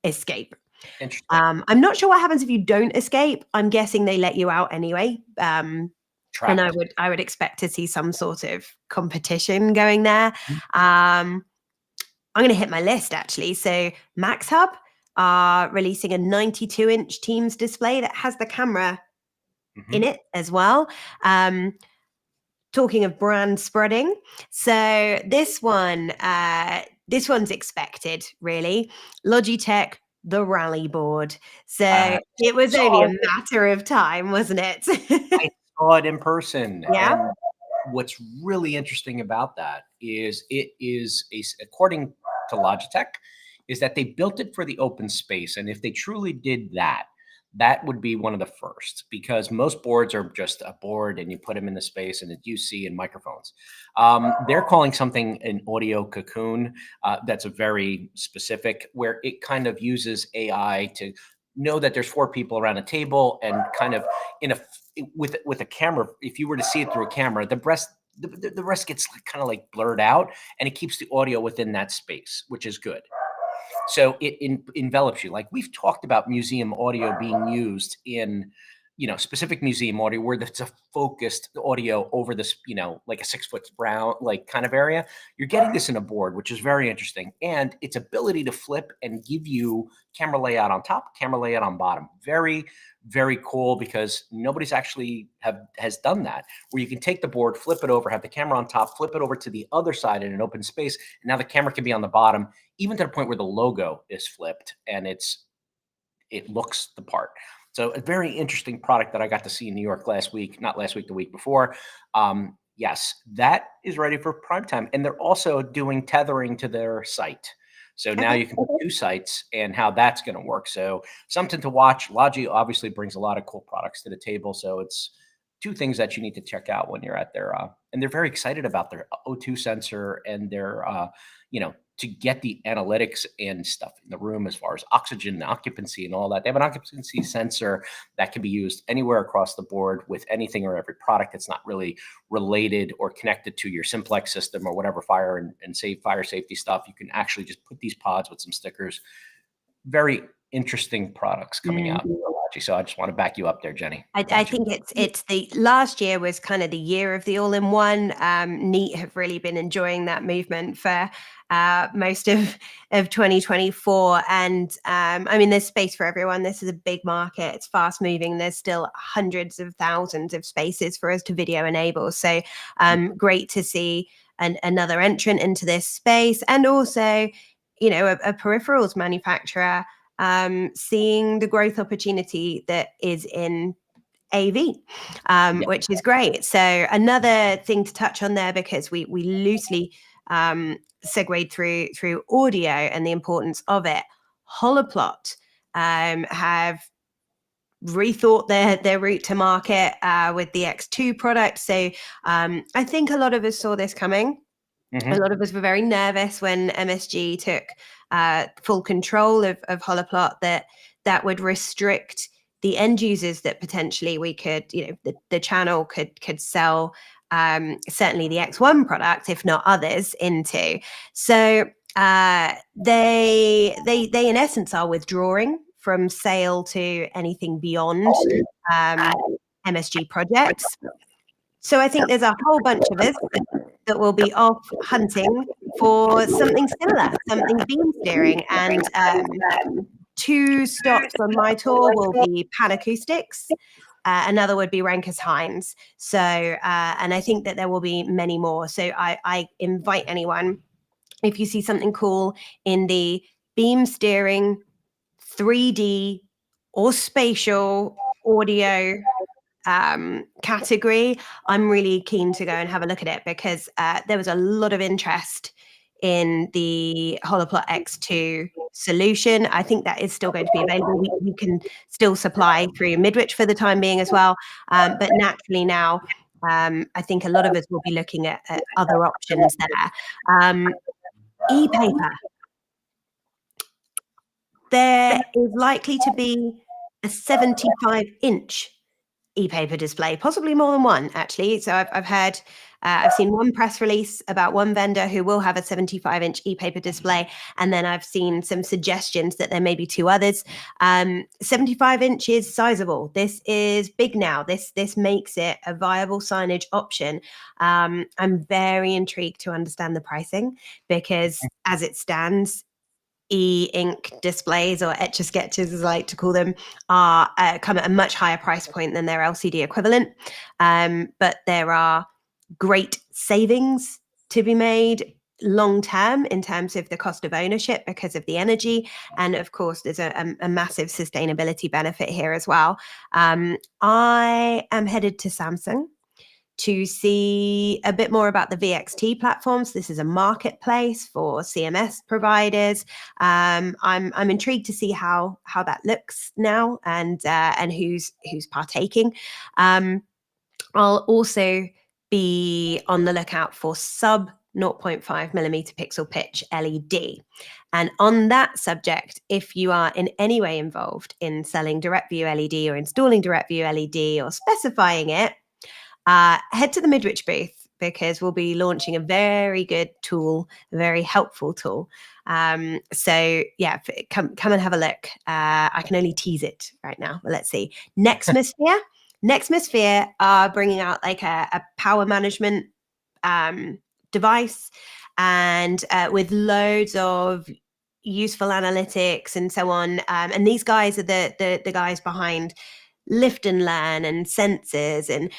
escape.
Interesting.
I'm not sure what happens if you don't escape. I'm guessing they let you out anyway. And I would expect to see some sort of competition going there. I'm going to hit my list actually. So MaxHub are releasing a 92-inch Teams display that has the camera in it as well. Talking of brand spreading, so this one's expected, really. Logitech, the Rally board. So it was only a matter of time, wasn't it?
I saw it in person.
Yeah.
And what's really interesting about that is according to Logitech, is that they built it for the open space. And if they truly did that, that would be one of the first, because most boards are just a board and you put them in the space and it's UC and microphones. They're calling something an audio cocoon. That's a very specific, where it kind of uses AI to know that there's 4 people around a table, and kind of with a camera, if you were to see it through a camera, the rest gets kind of like blurred out, and it keeps the audio within that space, which is good. So it envelops you. Like we've talked about museum audio being used in, specific museum audio where it's a focused audio over this, like a 6-foot brown, like kind of area. You're getting this in a board, which is very interesting. And its ability to flip and give you camera layout on top, camera layout on bottom. Very, very cool, because nobody's actually has done that, where you can take the board, flip it over, have the camera on top, flip it over to the other side in an open space. And now the camera can be on the bottom, even to the point where the logo is flipped and it looks the part. So a very interesting product that I got to see in New York last week, not last week, the week before. Yes, that is ready for prime time. And they're also doing tethering to their site. So now you can put 2 sites, and how that's going to work. So something to watch. Logi obviously brings a lot of cool products to the table. So it's two things that you need to check out when you're at their, and they're very excited about their O2 sensor and their, to get the analytics and stuff in the room as far as oxygen and occupancy and all that. They have an occupancy sensor that can be used anywhere across the board with anything or every product. It's not really related or connected to your simplex system or whatever fire and fire safety stuff. You can actually just put these pods with some stickers. Very interesting products coming out. So I just want to back you up there, Jenny.
I think it's the last year was kind of the year of the all-in-one. Neat have really been enjoying that movement for most of 2024. And I mean, there's space for everyone. This is a big market. It's fast moving. There's still hundreds of thousands of spaces for us to video enable. So great to see another entrant into this space. And also, a peripherals manufacturer seeing the growth opportunity that is in AV, which is great. So another thing to touch on there, because we loosely segued through audio and the importance of it. Holoplot have rethought their route to market with the X2 product. So I think a lot of us saw this coming. Mm-hmm. A lot of us were very nervous when MSG took full control of Holoplot, that would restrict the end users that potentially we could, the channel could sell certainly the X1 product, if not others, into. So they in essence are withdrawing from sale to anything beyond MSG projects. So I think there's a whole bunch of us that will be off hunting for something similar, something beam steering. And two stops on my tour will be Pan Acoustics. Another would be Rankers Hines. So, and I think that there will be many more. So I invite anyone, if you see something cool in the beam steering, 3D or spatial audio category, I'm really keen to go and have a look at it, because there was a lot of interest in the Holoplot X2 solution. I think that is still going to be available. We can still supply through Midwich for the time being as well. But naturally now, I think a lot of us will be looking at other options there. E-paper. There is likely to be a 75-inch e-paper display, possibly more than one, actually. So I've heard, I've seen one press release about one vendor who will have a 75-inch e-paper display, and then I've seen some suggestions that there may be two others. 75-inch is sizable. This is big now. This makes it a viable signage option. I'm very intrigued to understand the pricing, because as it stands, e-ink displays, or Etch-a-Sketches as I like to call them, are come at a much higher price point than their LCD equivalent. But there are great savings to be made long term in terms of the cost of ownership because of the energy. And of course, there's a massive sustainability benefit here as well. I am headed to Samsung to see a bit more about the VXT platforms. This is a marketplace for CMS providers. I'm intrigued to see how that looks now, and who's partaking. I'll also be on the lookout for sub 0.5 millimeter pixel pitch LED. And on that subject, if you are in any way involved in selling direct view LED or installing direct view LED or specifying it, head to the Midwich booth, because we'll be launching a very good tool, a very helpful tool. So yeah, come and have a look. I can only tease it right now, but let's see. Nextmosphere are bringing out like a power management device, and with loads of useful analytics and so on. And these guys are the guys behind Lift and Learn and sensors and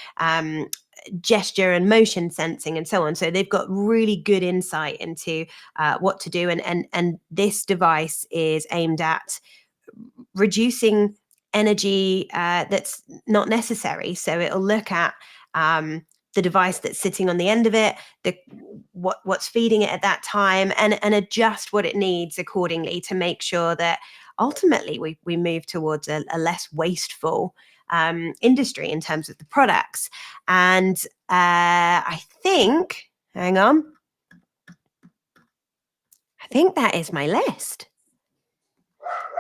gesture and motion sensing and so on. So they've got really good insight into what to do. And this device is aimed at reducing energy that's not necessary. So it'll look at the device that's sitting on the end of it, what's feeding it at that time, and adjust what it needs accordingly to make sure that ultimately we move towards a less wasteful industry in terms of the products. And I think, hang on, I think that is my list.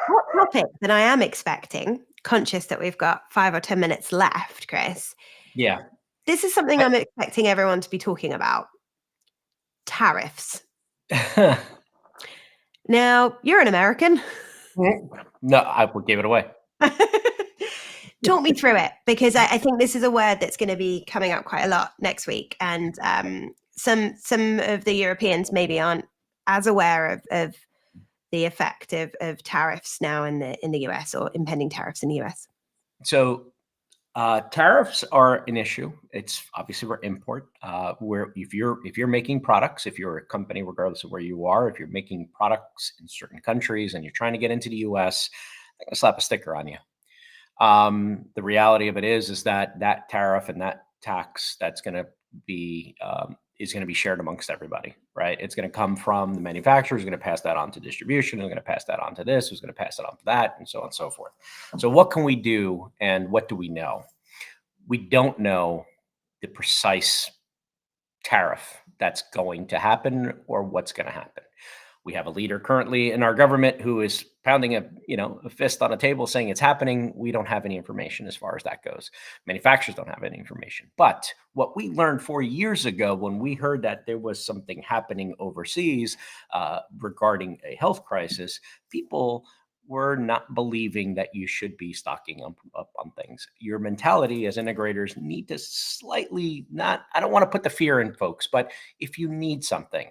What topic that I am expecting, conscious that we've got 5 or 10 minutes left, Chris?
Yeah.
This is something I'm expecting everyone to be talking about. Tariffs. Now, you're an American.
No, I will give it away.
Talk me through it, because I think this is a word that's going to be coming up quite a lot next week. And some of the Europeans maybe aren't as aware of the effect of tariffs now in the US, or impending tariffs in the US.
So tariffs are an issue. It's obviously we're import. Where if you're making products, if you're a company, regardless of where you are, if you're making products in certain countries and you're trying to get into the US, they're gonna slap a sticker on you. The reality of it is that that tariff and that tax that's going to be is going to be shared amongst everybody, right? It's going to come from the manufacturer, who's going to pass that on to distribution, who's going to pass that on to this, who's going to pass it on to that, and so on and so forth. So what can we do, and what do we know? We don't know the precise tariff that's going to happen or what's going to happen. We have a leader currently in our government who is pounding a fist on a table saying it's happening. We don't have any information as far as that goes. Manufacturers don't have any information. But what we learned 4 years ago when we heard that there was something happening overseas regarding a health crisis, people were not believing that you should be stocking up on things. Your mentality as integrators need to slightly I don't want to put the fear in folks, but if you need something,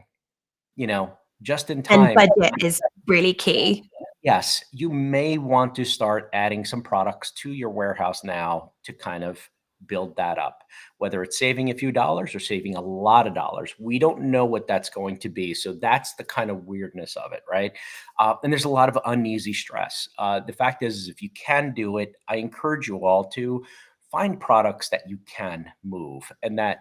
just in time.
And budget is really key.
Yes, you may want to start adding some products to your warehouse now to kind of build that up, whether it's saving a few dollars or saving a lot of dollars. We don't know what that's going to be. So that's the kind of weirdness of it, right? And there's a lot of uneasy stress. The fact is if you can do it, I encourage you all to find products that you can move, and that,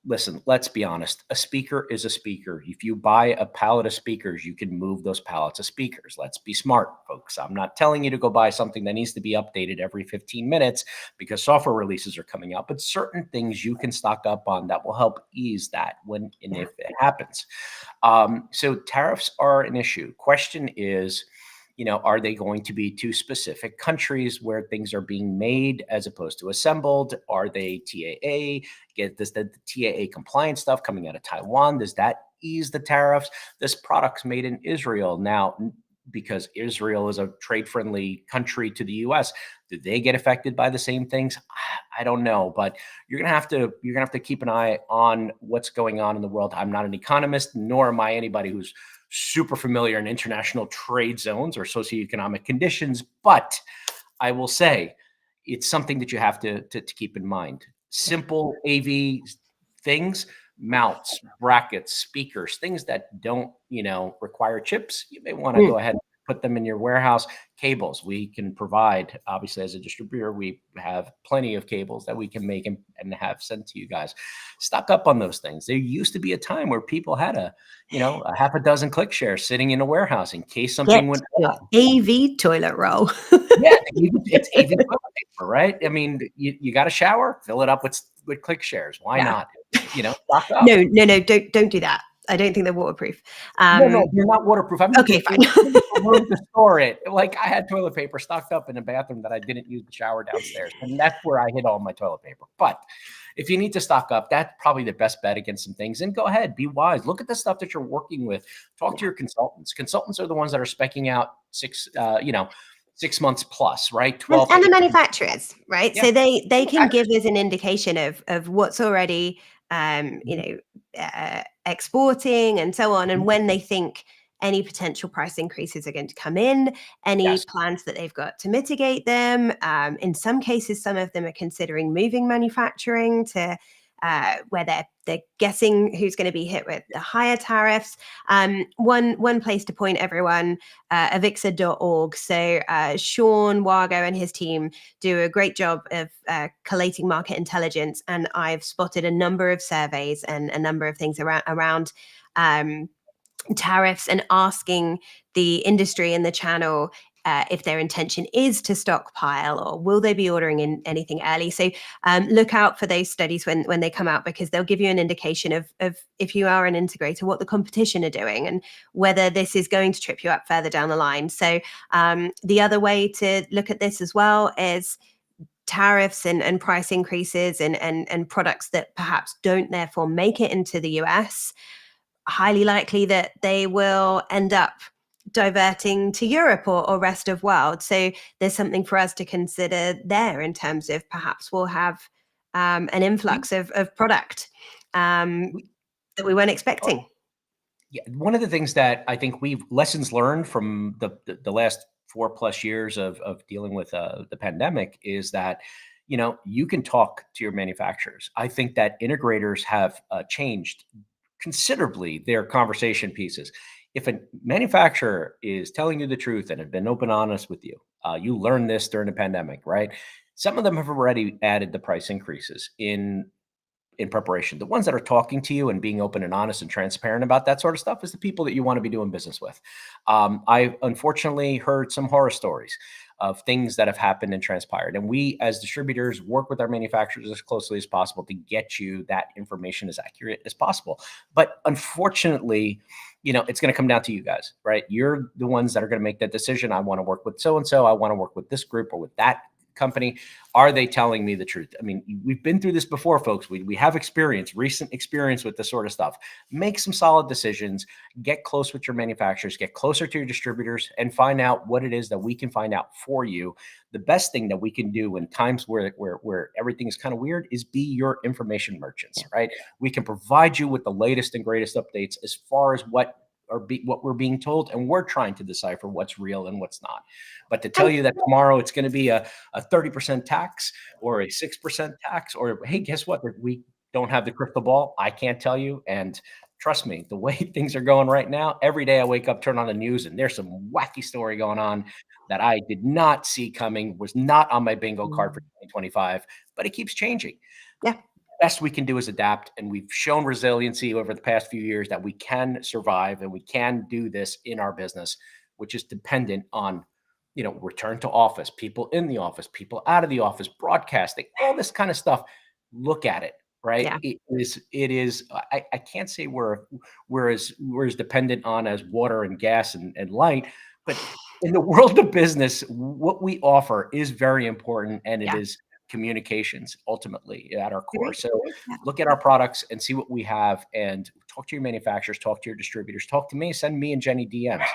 listen, let's be honest. A speaker is a speaker. If you buy a pallet of speakers, you can move those pallets of speakers. Let's be smart, folks. I'm not telling you to go buy something that needs to be updated every 15 minutes because software releases are coming out, but certain things you can stock up on that will help ease that when and if it happens. So tariffs are an issue. Question is, are they going to be to specific countries where things are being made as opposed to assembled? Are they TAA? Does the TAA compliance stuff coming out of Taiwan, does that ease the tariffs? This product's made in Israel now because Israel is a trade-friendly country to the US. Do they get affected by the same things? I don't know, but you're gonna have to keep an eye on what's going on in the world. I'm not an economist, nor am I anybody who's super familiar in international trade zones or socioeconomic conditions, but I will say it's something that you have to keep in mind. Simple AV things, mounts, brackets, speakers, things that don't, require chips. You may want to go ahead and put them in your warehouse. Cables we can provide. Obviously, as a distributor, we have plenty of cables that we can make and have sent to you guys. Stock up on those things. There used to be a time where people had a half a dozen click shares sitting in a warehouse in case something went wrong.
AV toilet roll.
Yeah, it's AV toilet paper, right? I mean, you got a shower, fill it up with click shares. Why not? Stock up.
No, don't do that. I don't think they're waterproof.
No, they're not waterproof. I'm
okay, fine.
room to store it. Like I had toilet paper stocked up in a bathroom that I didn't use the shower downstairs, and that's where I hid all my toilet paper. But if you need to stock up, that's probably the best bet against some things. And go ahead, be wise. Look at the stuff that you're working with. Talk to your consultants. Consultants are the ones that are speccing out 6 months plus, right? 12
and the manufacturers, right?
Yeah.
So they can give us an indication of what's already exporting and so on, and when they think any potential price increases are going to come in, any plans that they've got to mitigate them. In some cases, some of them are considering moving manufacturing to where they're guessing who's going to be hit with the higher tariffs. One place to point everyone, avixa.org. So Sean Wargo and his team do a great job of collating market intelligence, and I've spotted a number of surveys and a number of things around tariffs and asking the industry and the channel if their intention is to stockpile, or will they be ordering in anything early. So look out for those studies when they come out, because they'll give you an indication of if you are an integrator, what the competition are doing and whether this is going to trip you up further down the line. So the other way to look at this as well is tariffs and price increases and products that perhaps don't therefore make it into the US. Highly likely that they will end up diverting to Europe or rest of world. So there's something for us to consider there in terms of perhaps we'll have an influx of product that we weren't expecting.
Yeah, one of the things that I think lessons learned from the last 4+ years of dealing with the pandemic is that, you can talk to your manufacturers. I think that integrators have changed considerably their conversation pieces. If a manufacturer is telling you the truth and have been open, honest with you, you learned this during the pandemic, right? Some of them have already added the price increases in preparation. The ones that are talking to you and being open and honest and transparent about that sort of stuff is the people that you want to be doing business with. I unfortunately heard some horror stories of things that have happened and transpired. And we, as distributors, work with our manufacturers as closely as possible to get you that information as accurate as possible. But unfortunately, it's going to come down to you guys, right? You're the ones that are going to make that decision. I want to work with so-and-so. I want to work with this group or with that company. Are they telling me the truth? I mean, we've been through this before, folks. We have recent experience with this sort of stuff. Make some solid decisions, get close with your manufacturers, get closer to your distributors, and find out what it is that we can find out for you. The best thing that we can do in times where everything is kind of weird is be your information merchants, right? We can provide you with the latest and greatest updates as far as what we're being told, and we're trying to decipher what's real and what's not. But to tell you that tomorrow it's going to be a 30% tax or a 6% tax, or hey, guess what? We don't have the crystal ball. I can't tell you. And trust me, the way things are going right now, every day I wake up, turn on the news, and there's some wacky story going on that I did not see coming, was not on my bingo card for 2025, but it keeps changing.
Yeah.
Best we can do is adapt, and we've shown resiliency over the past few years that we can survive and we can do this in our business, which is dependent on return to office, people in the office, people out of the office, broadcasting, all this kind of stuff. Look at it, right?
Yeah.
It is. I can't say we're as dependent on as water and gas and light, but in the world of business, what we offer is very important, and it is communications ultimately at our core. So look at our products and see what we have, and talk to your manufacturers, talk to your distributors, talk to me, send me and Jenny DMs.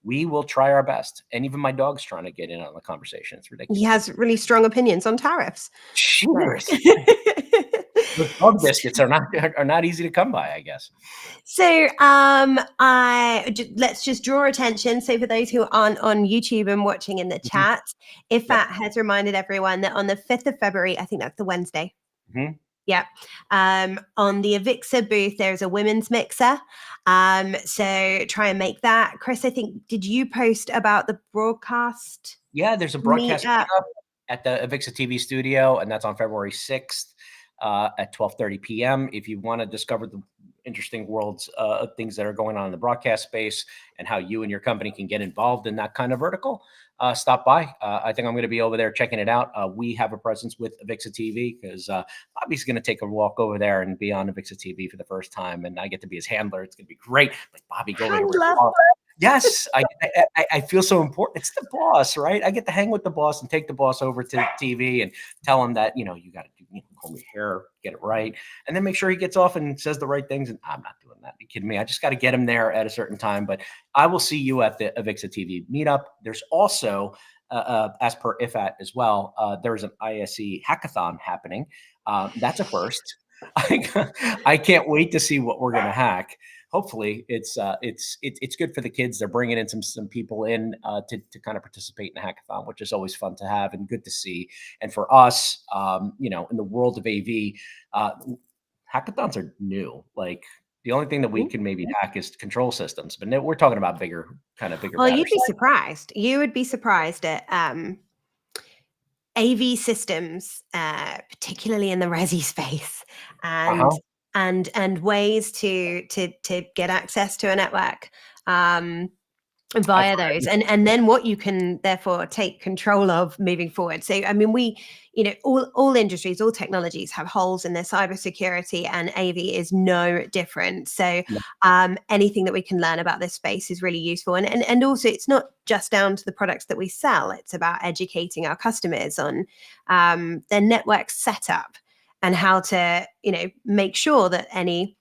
We will try our best. And even my dog's trying to get in on the conversation. It's ridiculous.
He has really strong opinions on tariffs.
Cheers. Those dog biscuits are not easy to come by, I guess.
So let's just draw attention. So for those who aren't on YouTube and watching in the chat, IFAT has reminded everyone that on the 5th of February, I think that's the Wednesday. Yeah. On the AVIXA booth, there's a women's mixer. So try and make that. Chris, I think, did you post about the broadcast?
Yeah, there's a broadcast meetup at the AVIXA TV studio, and that's on February 6th at 12:30 p.m. If you want to discover the interesting worlds of things that are going on in the broadcast space and how you and your company can get involved in that kind of vertical, stop by. I think I'm going to be over there checking it out. We have a presence with AVIXA TV because Bobby's going to take a walk over there and be on AVIXA TV for the first time, and I get to be his handler. It's going to be great. Like, Bobby, go over. Yes, I feel so important. It's the boss, right? I get to hang with the boss and take the boss over to TV and tell him that, you got to comb your hair, get it right, and then make sure he gets off and says the right things. And I'm not doing that. Are you kidding me? I just got to get him there at a certain time. But I will see you at the AVIXA TV meetup. There's also, as per IFAT as well, there's an ISE hackathon happening. That's a first. I can't wait to see what we're going to hack. Hopefully it's good for the kids. They're bringing in some people in to kind of participate in the hackathon, which is always fun to have and good to see. And for us, in the world of AV, hackathons are new. Like, the only thing that we can maybe hack is control systems, but we're talking about bigger.
Well, you'd be surprised. You would be surprised at AV systems, particularly in the resi space, and ways to get access to a network. via
I've heard.
those, and then what you can therefore take control of moving forward. So I mean, we, you know, all industries, all technologies have holes in their cybersecurity, and AV is no different. So anything that we can learn about this space is really useful, and also it's not just down to the products that we sell, it's about educating our customers on their network setup and how to, you know, make sure that any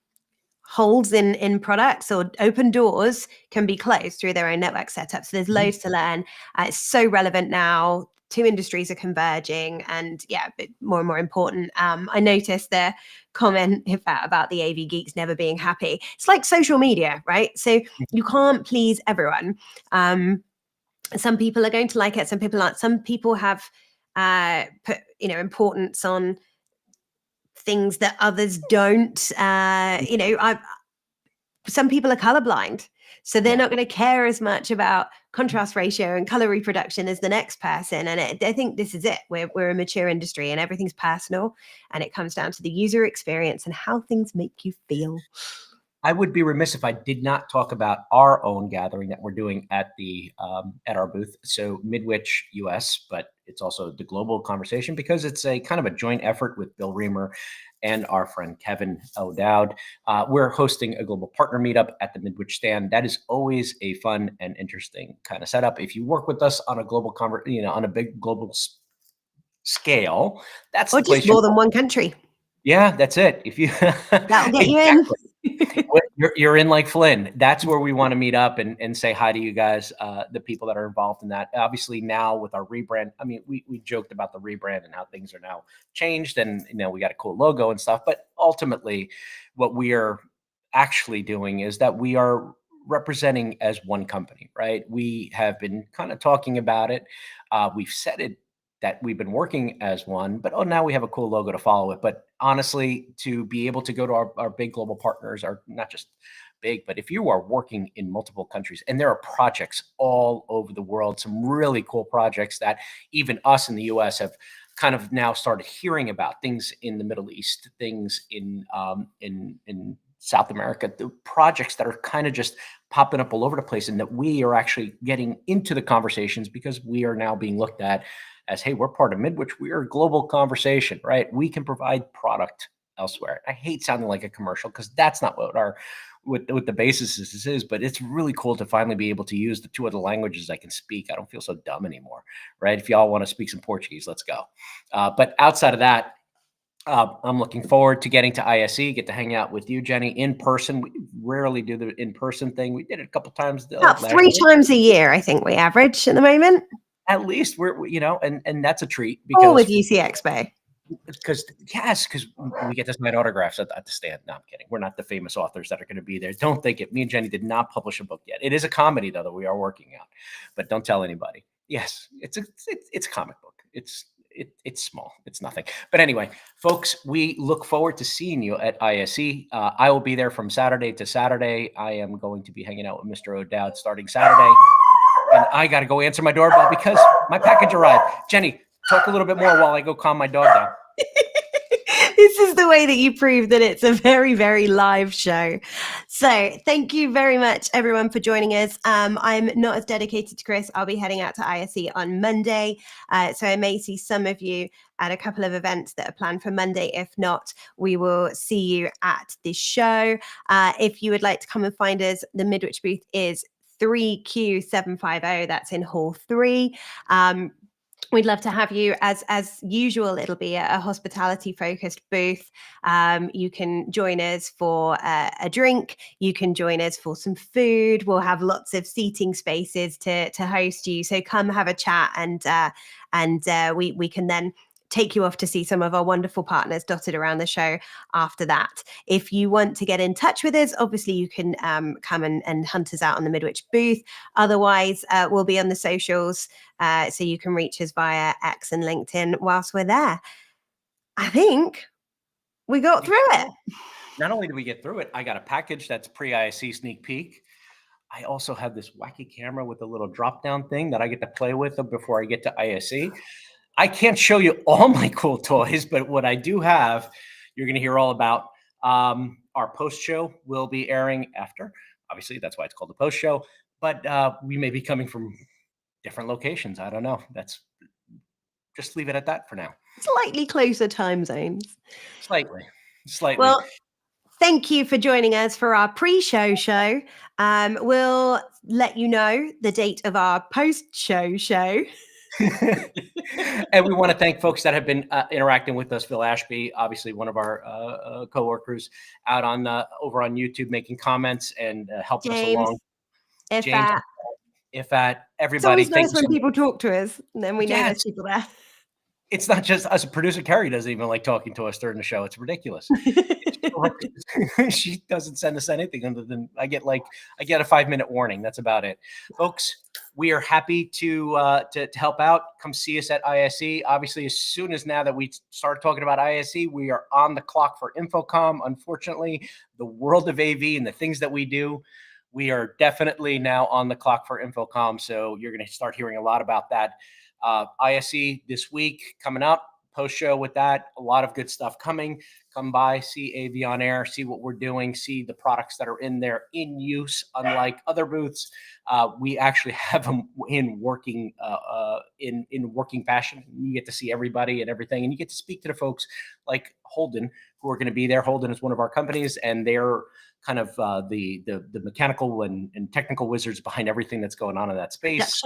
holes in products or open doors can be closed through their own network setup. So there's loads to learn. It's so relevant now. Two industries are converging, and but more and more important. I noticed the comment about the AV geeks never being happy. It's like social media, right? So you can't please everyone. Some people are going to like it, some people aren't. Some people have put, you know, importance on things that others don't. You know, some people are colorblind, so they're not going to care as much about contrast ratio and color reproduction as the next person. And I think this is it. We're a mature industry, and everything's personal, and it comes down to the user experience and how things make you feel.
I would be remiss if I did not talk about our own gathering that we're doing at the at our booth. So Midwich US, but it's also the global conversation because it's a kind of a joint effort with Bill Reamer and our friend Kevin O'Dowd. We're hosting a global partner meetup at the Midwich stand. That is always a fun and interesting kind of setup. If you work with us on a global on a big global scale, that's
Or
the place
just more than one country.
Yeah, that's it. If you
That'll get you in.
You're in like Flynn. That's where we want to meet up and say hi to you guys, the people that are involved in that. Obviously, now with our rebrand, I mean, we joked about the rebrand and how things are now changed, and you know, we got a cool logo and stuff. But ultimately, what we are actually doing is that we are representing as one company, right? We have been kind of talking about it. We've said it that we've been working as one, but now we have a cool logo to follow it. But honestly, to be able to go to our big global partners, are not just big, but if you are working in multiple countries, and there are projects all over the world, some really cool projects that even us in the US have kind of now started hearing about, things in the Middle East, things in South America, the projects that are kind of just popping up all over the place, and that we are actually getting into the conversations because we are now being looked at as, hey, we're part of Midwich. We are a global conversation, right? We can provide product elsewhere. I hate sounding like a commercial because that's not what the basis is, but it's really cool to finally be able to use the two other languages I can speak. I don't feel so dumb anymore, right? If y'all want to speak some Portuguese, let's go. But outside of that, I'm looking forward to getting to ISE, get to hang out with you, Jenny, in person. We rarely do the in-person thing. We did it a couple times.
About 3 times a year, I think we average at the moment.
At least we're, you know, and that's a treat
Or
because
with UC Expo.
because we get to sign autographs at the stand. No, I'm kidding. We're not the famous authors that are going to be there. Don't think it. Me and Jenny did not publish a book yet. It is a comedy though that we are working on, but don't tell anybody. Yes, it's a comic book. It's small. It's nothing. But anyway, folks, we look forward to seeing you at ISE. I will be there from Saturday to Saturday. I am going to be hanging out with Mr. O'Dowd starting Saturday. And I got to go answer my doorbell because my package arrived. Jenny, talk a little bit more while I go calm my dog down.
This is the way that you prove that it's a very, very live show. So thank you very much, everyone, for joining us. I'm not as dedicated to Chris. I'll be heading out to ISE on Monday. So I may see some of you at a couple of events that are planned for Monday. If not, we will see you at the show. If you would like to come and find us, the Midwich booth is 3Q750. That's in Hall 3. We'd love to have you. As usual, it'll be a hospitality focused booth. You can join us for a drink. You can join us for some food. We'll have lots of seating spaces to host you. So come have a chat, and we can then take you off to see some of our wonderful partners dotted around the show after that. If you want to get in touch with us, obviously you can come and hunt us out on the Midwich booth. Otherwise, we'll be on the socials, so you can reach us via X and LinkedIn whilst we're there. I think we got through it.
Not only did we get through it, I got a package that's pre-ISE sneak peek. I also have this wacky camera with a little drop-down thing that I get to play with before I get to ISE. I can't show you all my cool toys, but what I do have, you're going to hear all about. Our post show will be airing after. Obviously, that's why it's called the post show. but we may be coming from different locations. I don't know. Just leave it at that for now.
Slightly closer time zones.
Slightly.
Well, thank you for joining us for our pre-show show. We'll let you know the date of our post-show show.
And we want to thank folks that have been interacting with us. Phil Ashby, obviously one of our coworkers, out on over on YouTube, making comments and helping us along. James, if at everybody,
it's always nice when people talk to us, and then we know there's people there.
It's not just us. Producer Carrie doesn't even like talking to us during the show. It's ridiculous. She doesn't send us anything other than I get a 5-minute warning. That's about it, folks. We are happy to help out. Come see us at ISE. Obviously, as soon as now that we start talking about ISE, we are on the clock for InfoComm. Unfortunately, the world of AV and the things that we do, we are definitely now on the clock for InfoComm. So you're going to start hearing a lot about that. ISE this week coming up, post show with that, a lot of good stuff coming. Come by, see AV on air, see what we're doing, see the products that are in there in use. Unlike other booths, we actually have them in working in working fashion. You get to see everybody and everything, and you get to speak to the folks like Holden, who are going to be there. Holden is one of our companies, and they're kind of the mechanical and technical wizards behind everything that's going on in that space.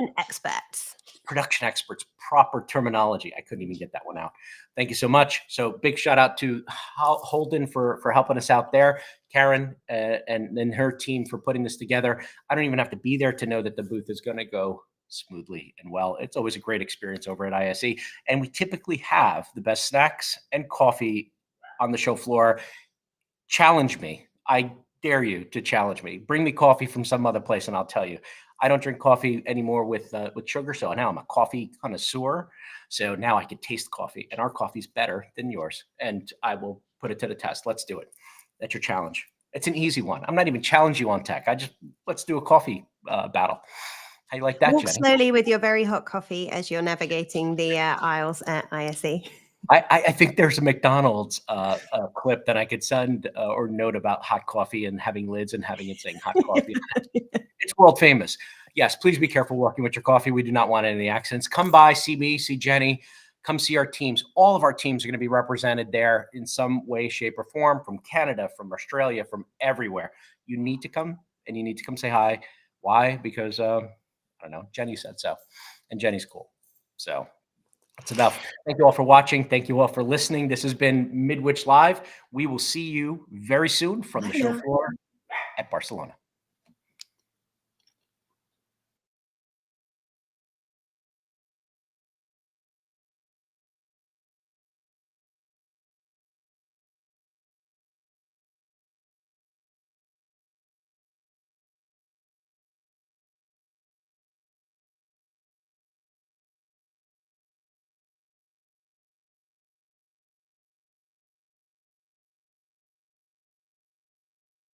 Production experts, proper terminology. I couldn't even get that one out. Thank you so much. So big shout out to Holden for helping us out there, Karen and her team for putting this together. I don't even have to be there to know that the booth is going to go smoothly and well. It's always a great experience over at ISE. And we typically have the best snacks and coffee on the show floor. Challenge me. I dare you to challenge me. Bring me coffee from some other place and I'll tell you. I don't drink coffee anymore with sugar, so now I'm a coffee connoisseur. So now I can taste coffee, and our coffee's better than yours, and I will put it to the test. Let's do it. That's your challenge. It's an easy one. I'm not even challenging you on tech. Let's do a coffee battle. How you like that,
Walk
Jenny?
slowly with your very hot coffee as you're navigating the aisles at ISE.
I think there's a McDonald's clip that I could send or note about hot coffee and having lids and having it saying hot coffee. It's world famous. Yes, please be careful working with your coffee. We do not want any accidents. Come by, see me, see Jenny. Come see our teams. All of our teams are going to be represented there in some way, shape, or form, from Canada, from Australia, from everywhere. You need to come, and you need to come say hi. Why? Because, I don't know, Jenny said so, and Jenny's cool. So that's enough. Thank you all for watching. Thank you all for listening. This has been Midwich Live. We will see you very soon from the show floor at Barcelona.